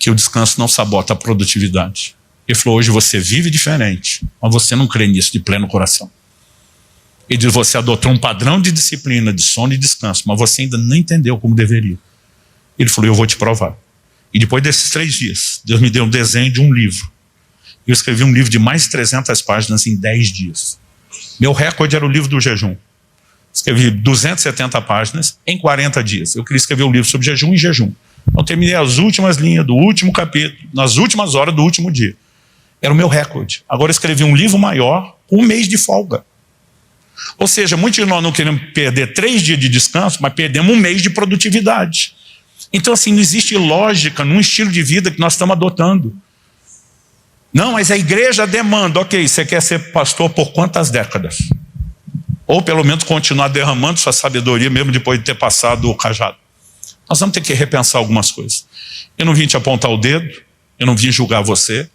que o descanso não sabota a produtividade. Ele falou, hoje você vive diferente, mas você não crê nisso de pleno coração. Ele diz, você adotou um padrão de disciplina, de sono e descanso, mas você ainda não entendeu como deveria. Ele falou, eu vou te provar. E depois desses 3 dias, Deus me deu um desenho de um livro. Eu escrevi um livro de mais de 300 páginas em 10 dias. Meu recorde era o livro do jejum. Escrevi 270 páginas em 40 dias. Eu queria escrever um livro sobre jejum e jejum. Então terminei as últimas linhas do último capítulo, nas últimas horas do último dia. Era o meu recorde. Agora eu escrevi um livro maior, com 1 mês de folga. Ou seja, muitos de nós não queremos perder 3 dias de descanso, mas perdemos 1 mês de produtividade. Então assim, não existe lógica num estilo de vida que nós estamos adotando. Não, mas a igreja demanda. Ok, você quer ser pastor por quantas décadas? Ou pelo menos continuar derramando sua sabedoria mesmo depois de ter passado o cajado. Nós vamos ter que repensar algumas coisas. Eu não vim te apontar o dedo, eu não vim julgar você.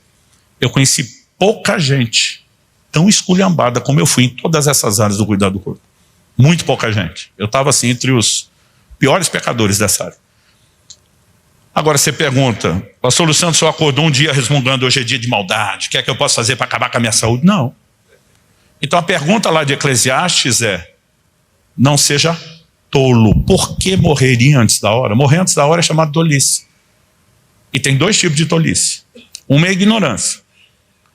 Eu conheci pouca gente tão esculhambada como eu fui em todas essas áreas do cuidado do corpo. Muito pouca gente. Eu estava assim entre os piores pecadores dessa área. Agora você pergunta, pastor Luciano, o senhor acordou um dia resmungando, hoje é dia de maldade, o que é que eu posso fazer para acabar com a minha saúde? Não. Então a pergunta lá de Eclesiastes é, não seja tolo. Por que morreria antes da hora? Morrer antes da hora é chamado tolice. E tem 2 tipos de tolice. Uma é a ignorância,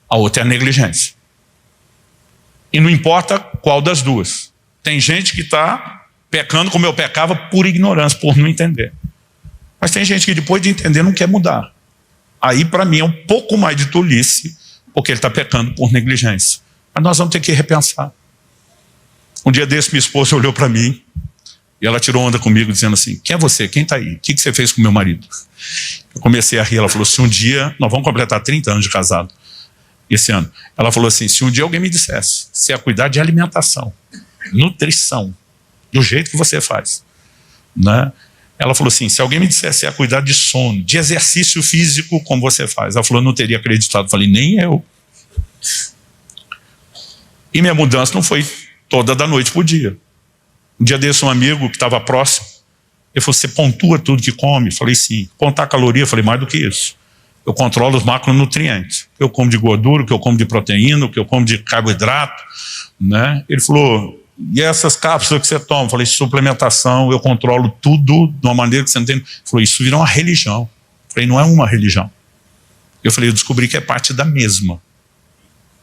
a outra é a negligência. E não importa qual das duas. Tem gente que está pecando como eu pecava por ignorância, por não entender. Mas tem gente que depois de entender não quer mudar. Aí para mim é um pouco mais de tolice, porque ele está pecando por negligência. Mas nós vamos ter que repensar. Um dia desse minha esposa olhou para mim e ela tirou onda comigo dizendo assim, quem é você? Quem está aí? O que você fez com meu marido? Eu comecei a rir, ela falou, se um dia, nós vamos completar 30 anos de casado esse ano. Ela falou assim, se um dia alguém me dissesse, se é cuidar de alimentação, nutrição, do jeito que você faz, né? Ela falou assim, se alguém me dissesse a cuidar de sono, de exercício físico como você faz, ela falou, eu não teria acreditado. Eu falei, nem eu. E minha mudança não foi toda da noite para o dia. Um dia desse um amigo que estava próximo, ele falou, você pontua tudo que come? Eu falei, sim. Contar caloria? Eu falei, mais do que isso. Eu controlo os macronutrientes. O que eu como de gordura, o que eu como de proteína, o que eu como de carboidrato, né? Ele falou, e essas cápsulas que você toma? Eu falei, suplementação, eu controlo tudo de uma maneira que você não entende. Ele falou, isso virou uma religião. Eu falei, não é uma religião. Eu falei, eu descobri que é parte da mesma.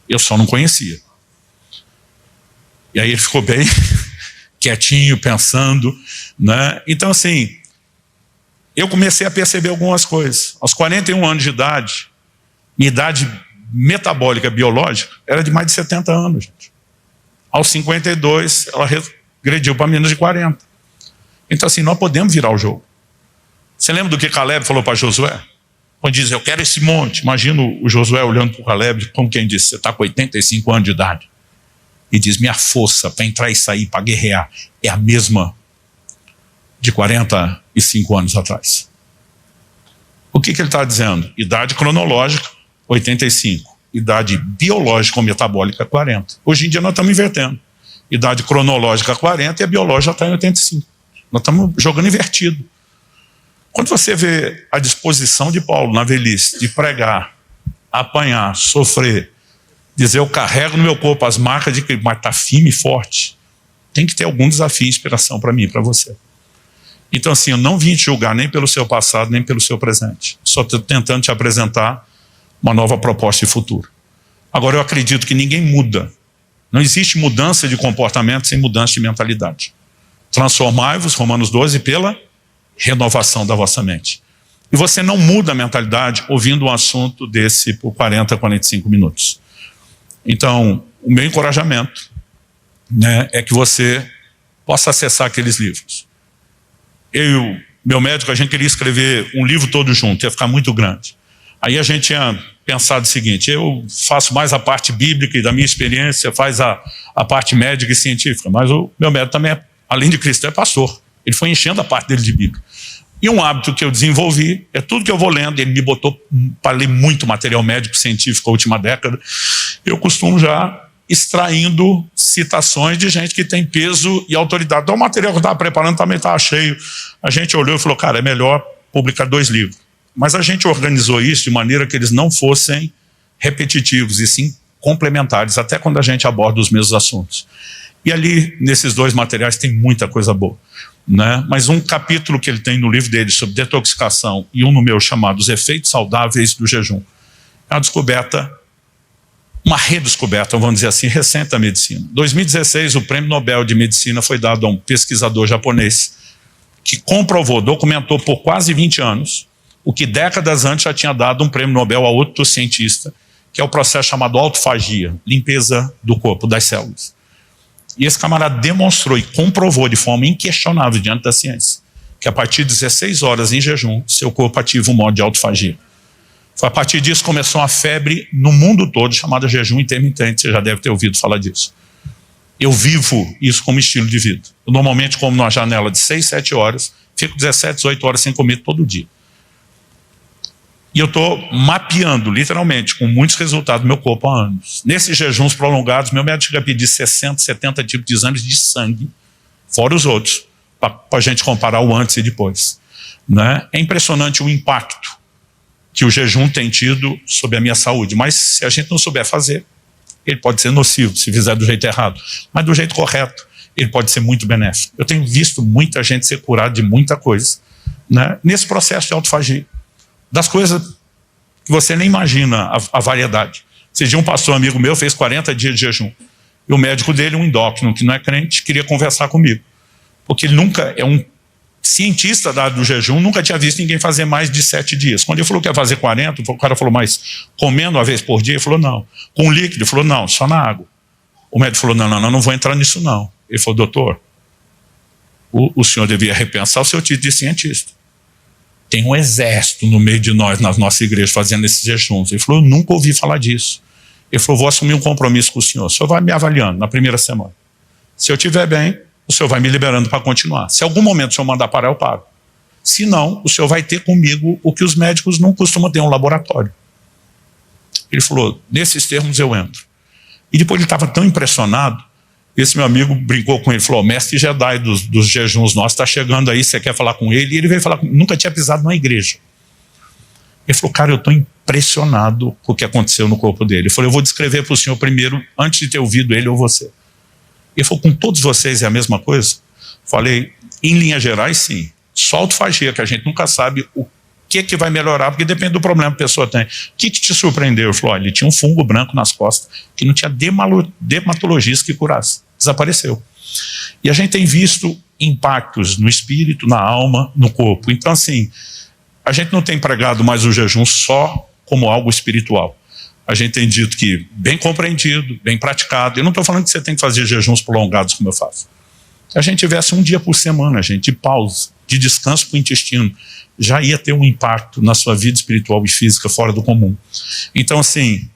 Eu só não conhecia. E aí ele ficou bem quietinho, pensando, né? Então assim, eu comecei a perceber algumas coisas. Aos 41 anos de idade, minha idade metabólica biológica era de mais de 70 anos, gente. Aos 52, ela regrediu para menos de 40. Então assim, nós podemos virar o jogo. Você lembra do que Caleb falou para Josué? Quando diz, eu quero esse monte. Imagina o Josué olhando para o Caleb, como quem disse, você está com 85 anos de idade. E diz, minha força para entrar e sair, para guerrear, é a mesma de 45 anos atrás. O que ele está dizendo? Idade cronológica, 85. Idade biológica ou metabólica, 40. Hoje em dia nós estamos invertendo. Idade cronológica, 40, e a biológica já está em 85. Nós estamos jogando invertido. Quando você vê a disposição de Paulo na velhice, de pregar, apanhar, sofrer, dizer, eu carrego no meu corpo as marcas de Cristo, mas está firme e forte, tem que ter algum desafio e inspiração para mim e para você. Então assim, eu não vim te julgar nem pelo seu passado, nem pelo seu presente. Só estou tentando te apresentar uma nova proposta de futuro. Agora eu acredito que ninguém muda. Não existe mudança de comportamento sem mudança de mentalidade. Transformai-vos, Romanos 12, pela renovação da vossa mente. E você não muda a mentalidade ouvindo um assunto desse por 40, 45 minutos. Então, o meu encorajamento, né, é que você possa acessar aqueles livros. Meu médico, a gente queria escrever um livro todo junto, ia ficar muito grande. Aí a gente tinha pensado o seguinte, eu faço mais a parte bíblica e da minha experiência, faz a parte médica e científica, mas o meu médico também, além de cristão, é pastor. Ele foi enchendo a parte dele de Bíblia. E um hábito que eu desenvolvi, é tudo que eu vou lendo, ele me botou para ler muito material médico científico na última década, eu costumo já extraindo citações de gente que tem peso e autoridade. Então o material que eu estava preparando também estava cheio. A gente olhou e falou, cara, é melhor publicar 2 livros. Mas a gente organizou isso de maneira que eles não fossem repetitivos, e sim complementares, até quando a gente aborda os mesmos assuntos. E ali, nesses dois materiais, tem muita coisa boa, né? Mas um capítulo que ele tem no livro dele sobre detoxicação e um no meu chamado Os Efeitos Saudáveis do Jejum, é uma descoberta, uma redescoberta, vamos dizer assim, recente da medicina. Em 2016, o Prêmio Nobel de Medicina foi dado a um pesquisador japonês que comprovou, documentou por quase 20 anos, o que décadas antes já tinha dado um prêmio Nobel a outro cientista, que é o processo chamado autofagia, limpeza do corpo, das células. E esse camarada demonstrou e comprovou de forma inquestionável diante da ciência que a partir de 16 horas em jejum, seu corpo ativa um modo de autofagia. Foi a partir disso que começou uma febre no mundo todo chamada jejum intermitente, você já deve ter ouvido falar disso. Eu vivo isso como estilo de vida. Eu normalmente como numa janela de 6, 7 horas, fico 17, 18 horas sem comer todo dia. E eu estou mapeando, literalmente, com muitos resultados, meu corpo há anos. Nesses jejuns prolongados, meu médico chega a pedir 60, 70 tipos de exames de sangue, fora os outros, para a gente comparar o antes e depois, né? É impressionante o impacto que o jejum tem tido sobre a minha saúde, mas se a gente não souber fazer, ele pode ser nocivo, se fizer do jeito errado, mas do jeito correto, ele pode ser muito benéfico. Eu tenho visto muita gente ser curada de muita coisa, né? Nesse processo de autofagia. Das coisas que você nem imagina a variedade. Esse dia um pastor amigo meu fez 40 dias de jejum. E o médico dele, um endócrino, que não é crente, queria conversar comigo. Porque ele nunca, é um cientista da área do jejum, nunca tinha visto ninguém fazer mais de 7 dias. Quando ele falou que ia fazer 40, o cara falou, mas comendo uma vez por dia? Ele falou, não. Com líquido? Ele falou, não, só na água. O médico falou, não vou entrar nisso não. Ele falou, doutor, o senhor devia repensar o seu título de cientista. Tem um exército no meio de nós, na nossa igreja, fazendo esses jejuns. Ele falou, eu nunca ouvi falar disso. Ele falou, vou assumir um compromisso com o senhor vai me avaliando na primeira semana. Se eu estiver bem, o senhor vai me liberando para continuar. Se em algum momento o senhor mandar parar, eu paro. Se não, o senhor vai ter comigo o que os médicos não costumam ter, um laboratório. Ele falou, nesses termos eu entro. E depois ele estava tão impressionado, esse meu amigo brincou com ele, falou, o mestre Jedi dos jejuns nossos está chegando aí, você quer falar com ele? E ele veio falar comigo, nunca tinha pisado numa igreja. Ele falou, cara, eu estou impressionado com o que aconteceu no corpo dele. Ele falou, eu vou descrever para o senhor primeiro, antes de ter ouvido ele ou você. Ele falou, com todos vocês é a mesma coisa? Falei, em linhas gerais, sim. Só autofagia, que a gente nunca sabe o que vai melhorar, porque depende do problema que a pessoa tem. O que te surpreendeu? Ele falou, olha, ele tinha um fungo branco nas costas, que não tinha dermatologista que curasse. Desapareceu. E a gente tem visto impactos no espírito, na alma, no corpo. Então, assim, a gente não tem pregado mais o jejum só como algo espiritual. A gente tem dito que, bem compreendido, bem praticado, eu não estou falando que você tem que fazer jejuns prolongados como eu faço. Se a gente tivesse um dia por semana, gente, de pausa, de descanso para o intestino, já ia ter um impacto na sua vida espiritual e física fora do comum. Então, assim,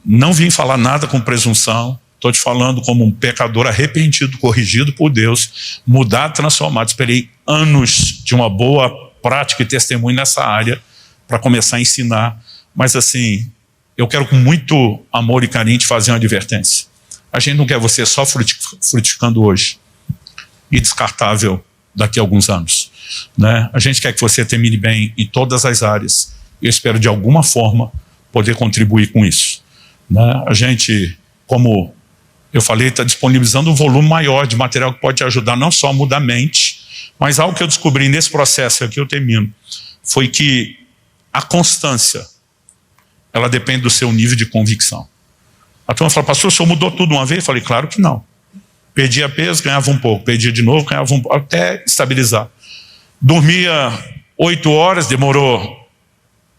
não vim falar nada com presunção, estou te falando como um pecador arrependido, corrigido por Deus, mudado, transformado. Esperei anos de uma boa prática e testemunho nessa área para começar a ensinar, mas assim, eu quero com muito amor e carinho te fazer uma advertência. A gente não quer você só frutificando hoje e descartável daqui a alguns anos, né? A gente quer que você termine bem em todas as áreas. Eu espero de alguma forma poder contribuir com isso, né? A gente, como eu falei, está disponibilizando um volume maior de material que pode te ajudar não só a mudar a mente, mas algo que eu descobri nesse processo aqui, eu termino, foi que a constância, ela depende do seu nível de convicção. A turma fala, pastor, o senhor mudou tudo uma vez? Eu falei, claro que não. Perdia peso, ganhava um pouco. Perdia de novo, ganhava um pouco, até estabilizar. Dormia 8 horas, demorou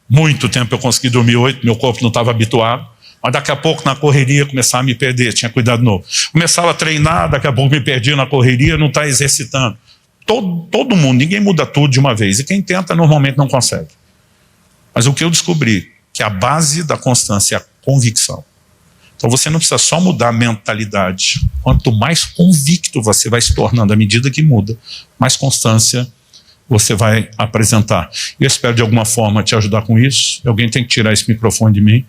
muito tempo eu consegui dormir 8, meu corpo não estava habituado. Mas daqui a pouco na correria começava a me perder, tinha cuidado novo. Começava a treinar, daqui a pouco me perdia na correria, não está exercitando. Todo mundo, ninguém muda tudo de uma vez. E quem tenta normalmente não consegue. Mas o que eu descobri, que a base da constância é a convicção. Então você não precisa só mudar a mentalidade. Quanto mais convicto você vai se tornando à medida que muda, mais constância você vai apresentar. Eu espero de alguma forma te ajudar com isso. Alguém tem que tirar esse microfone de mim.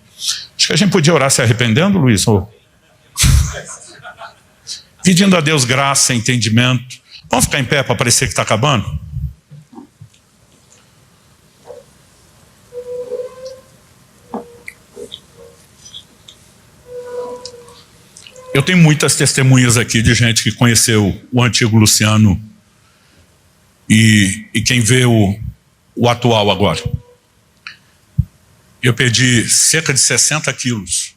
Acho que a gente podia orar se arrependendo, Luiz? Pedindo a Deus graça, entendimento. Vamos ficar em pé para parecer que está acabando? Eu tenho muitas testemunhas aqui de gente que conheceu o antigo Luciano e quem vê o atual agora. Eu perdi cerca de 60 quilos,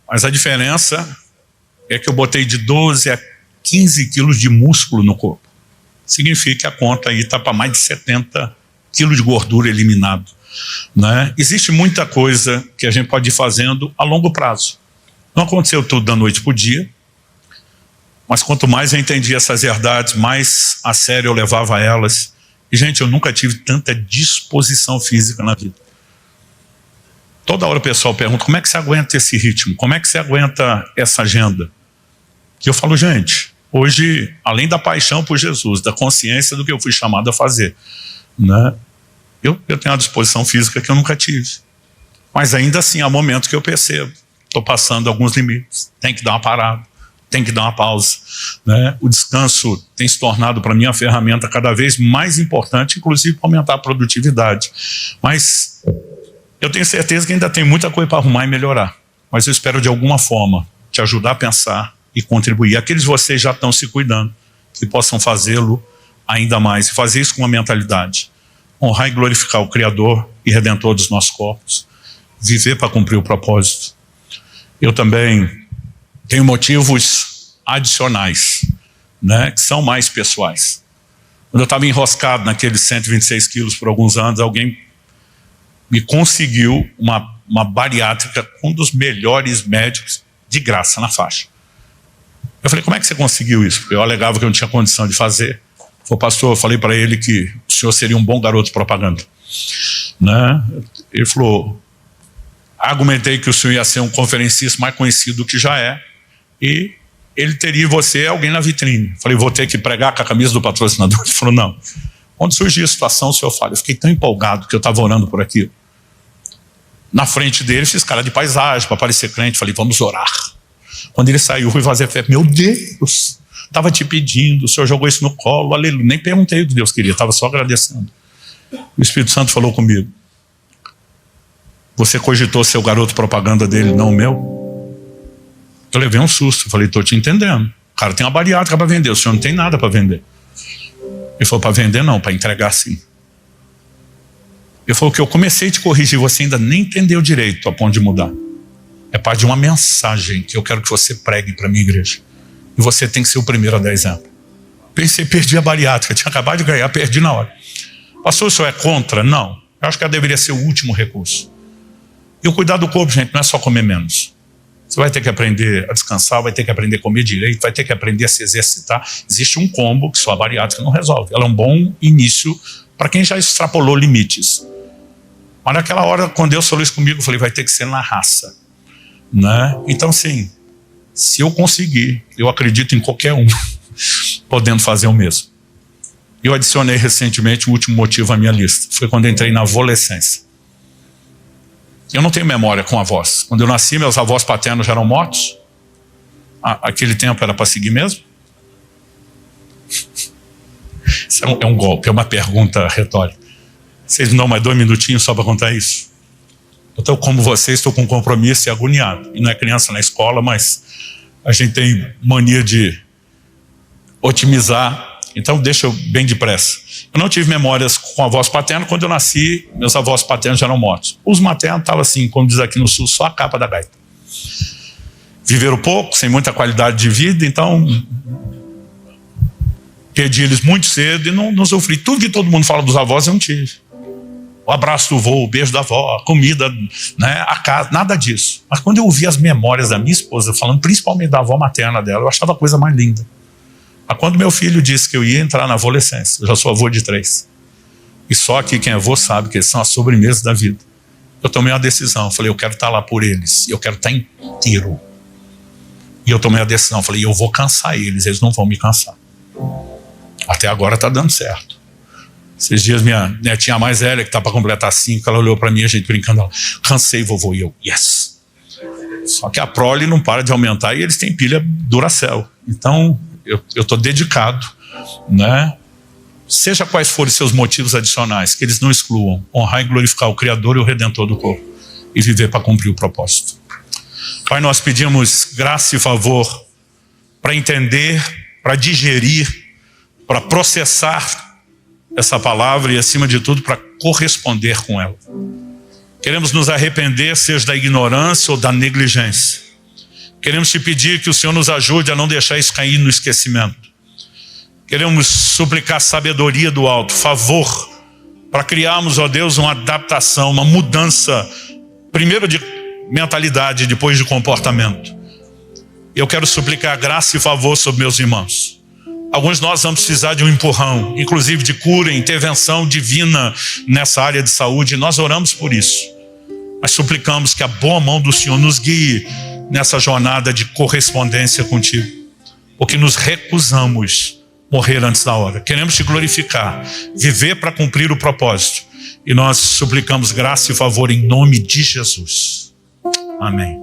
mas a diferença é que eu botei de 12 a 15 quilos de músculo no corpo. Significa que a conta aí está para mais de 70 quilos de gordura eliminado, né? Existe muita coisa que a gente pode ir fazendo a longo prazo. Não aconteceu tudo da noite para o dia, mas quanto mais eu entendi essas verdades, mais a sério eu levava elas. E, gente, eu nunca tive tanta disposição física na vida. Toda hora o pessoal pergunta, como é que você aguenta esse ritmo? Como é que você aguenta essa agenda? Que eu falo, gente, hoje, além da paixão por Jesus, da consciência do que eu fui chamado a fazer, né? Eu tenho uma disposição física que eu nunca tive. Mas ainda assim, há momentos que eu percebo, estou passando alguns limites, tem que dar uma parada, tem que dar uma pausa, né? O descanso tem se tornado para mim a ferramenta cada vez mais importante, inclusive para aumentar a produtividade. Mas eu tenho certeza que ainda tem muita coisa para arrumar e melhorar. Mas eu espero de alguma forma te ajudar a pensar e contribuir. Aqueles de vocês já estão se cuidando, que possam fazê-lo ainda mais, e fazer isso com uma mentalidade. Honrar e glorificar o Criador e Redentor dos nossos corpos. Viver para cumprir o propósito. Eu também tenho motivos adicionais, né, que são mais pessoais. Quando eu estava enroscado naqueles 126 quilos por alguns anos, alguém me conseguiu uma bariátrica com um dos melhores médicos de graça na faixa. Eu falei, como é que você conseguiu isso? Porque eu alegava que eu não tinha condição de fazer. Falei, pastor, eu falei para ele que o senhor seria um bom garoto de propaganda, né? Ele falou, argumentei que o senhor ia ser um conferencista mais conhecido do que já é, e ele teria você alguém na vitrine. Falei, vou ter que pregar com a camisa do patrocinador? Ele falou, não. Quando surgiu a situação, o senhor fala, eu fiquei tão empolgado que eu estava orando por aquilo. Na frente dele, fiz cara de paisagem para parecer crente, falei, vamos orar. Quando ele saiu, fui fazer fé, meu Deus, estava te pedindo, o senhor jogou isso no colo, aleluia. Nem perguntei o que Deus queria, estava só agradecendo. O Espírito Santo falou comigo, você cogitou ser o garoto propaganda dele, não o meu? Eu levei um susto, falei, estou te entendendo. O cara tem uma bariátrica para vender, o senhor não tem nada para vender. Ele falou, para vender não, para entregar sim. Ele falou que eu comecei a te corrigir, você ainda nem entendeu direito a ponto de mudar. É parte de uma mensagem que eu quero que você pregue para a minha igreja. E você tem que ser o primeiro a dar exemplo. Pensei, perdi a bariátrica, tinha acabado de ganhar, perdi na hora. Pastor, o senhor é contra? Não. Eu acho que ela deveria ser o último recurso. E o cuidar do corpo, gente, não é só comer menos. Você vai ter que aprender a descansar, vai ter que aprender a comer direito, vai ter que aprender a se exercitar. Existe um combo que só a bariátrica não resolve. Ela é um bom início para quem já extrapolou limites. Mas naquela hora, quando Deus falou isso comigo, eu falei, vai ter que ser na raça, né? Então, sim, se eu conseguir, eu acredito em qualquer um podendo fazer o mesmo. Eu adicionei recentemente o último motivo à minha lista. Foi quando eu entrei na adolescência. Eu não tenho memória com avós. Quando eu nasci, meus avós paternos já eram mortos. Aquele tempo era para seguir mesmo? Isso é um golpe, é uma pergunta retórica. Vocês me dão mais 2 minutinhos só para contar isso? Eu estou como vocês, estou com compromisso e agoniado. E não é criança na escola, mas a gente tem mania de otimizar. Então deixa eu bem depressa. Eu não tive memórias com avós paternos. Quando eu nasci, meus avós paternos já eram mortos. Os maternos estavam assim, como diz aqui no sul, só a capa da gaita. Viveram pouco, sem muita qualidade de vida, então perdi eles muito cedo e não sofri. Tudo que todo mundo fala dos avós eu não tive. O abraço do vô, o beijo da avó, a comida, né, a casa, nada disso. Mas quando eu ouvi as memórias da minha esposa, falando principalmente da avó materna dela, eu achava a coisa mais linda. Mas quando meu filho disse que eu ia entrar na adolescência, eu já sou avô de 3. E só aqui quem é avô sabe que eles são a sobremesa da vida. Eu tomei uma decisão, falei, eu quero estar lá por eles, eu quero estar inteiro. E eu tomei a decisão, falei, eu vou cansar eles não vão me cansar. Até agora está dando certo. Esses dias minha netinha mais velha, que está para completar 5, ela olhou para mim, a gente brincando, ela, cansei vovô, e eu, yes. Só que a prole não para de aumentar e eles têm pilha Duracell. Então, eu estou dedicado, né? Seja quais forem seus motivos adicionais, que eles não excluam, honrar e glorificar o Criador e o Redentor do corpo, e viver para cumprir o propósito. Pai, nós pedimos graça e favor para entender, para digerir, para processar essa palavra e, acima de tudo, para corresponder com ela. Queremos nos arrepender, seja da ignorância ou da negligência. Queremos te pedir que o Senhor nos ajude a não deixar isso cair no esquecimento. Queremos suplicar sabedoria do alto, favor, para criarmos, ó Deus, uma adaptação, uma mudança, primeiro de mentalidade, depois de comportamento. Eu quero suplicar graça e favor sobre meus irmãos. Alguns de nós vamos precisar de um empurrão, inclusive de cura, intervenção divina nessa área de saúde. Nós oramos por isso, mas suplicamos que a boa mão do Senhor nos guie nessa jornada de correspondência contigo, porque nos recusamos morrer antes da hora. Queremos te glorificar, viver para cumprir o propósito, e nós suplicamos graça e favor em nome de Jesus. Amém.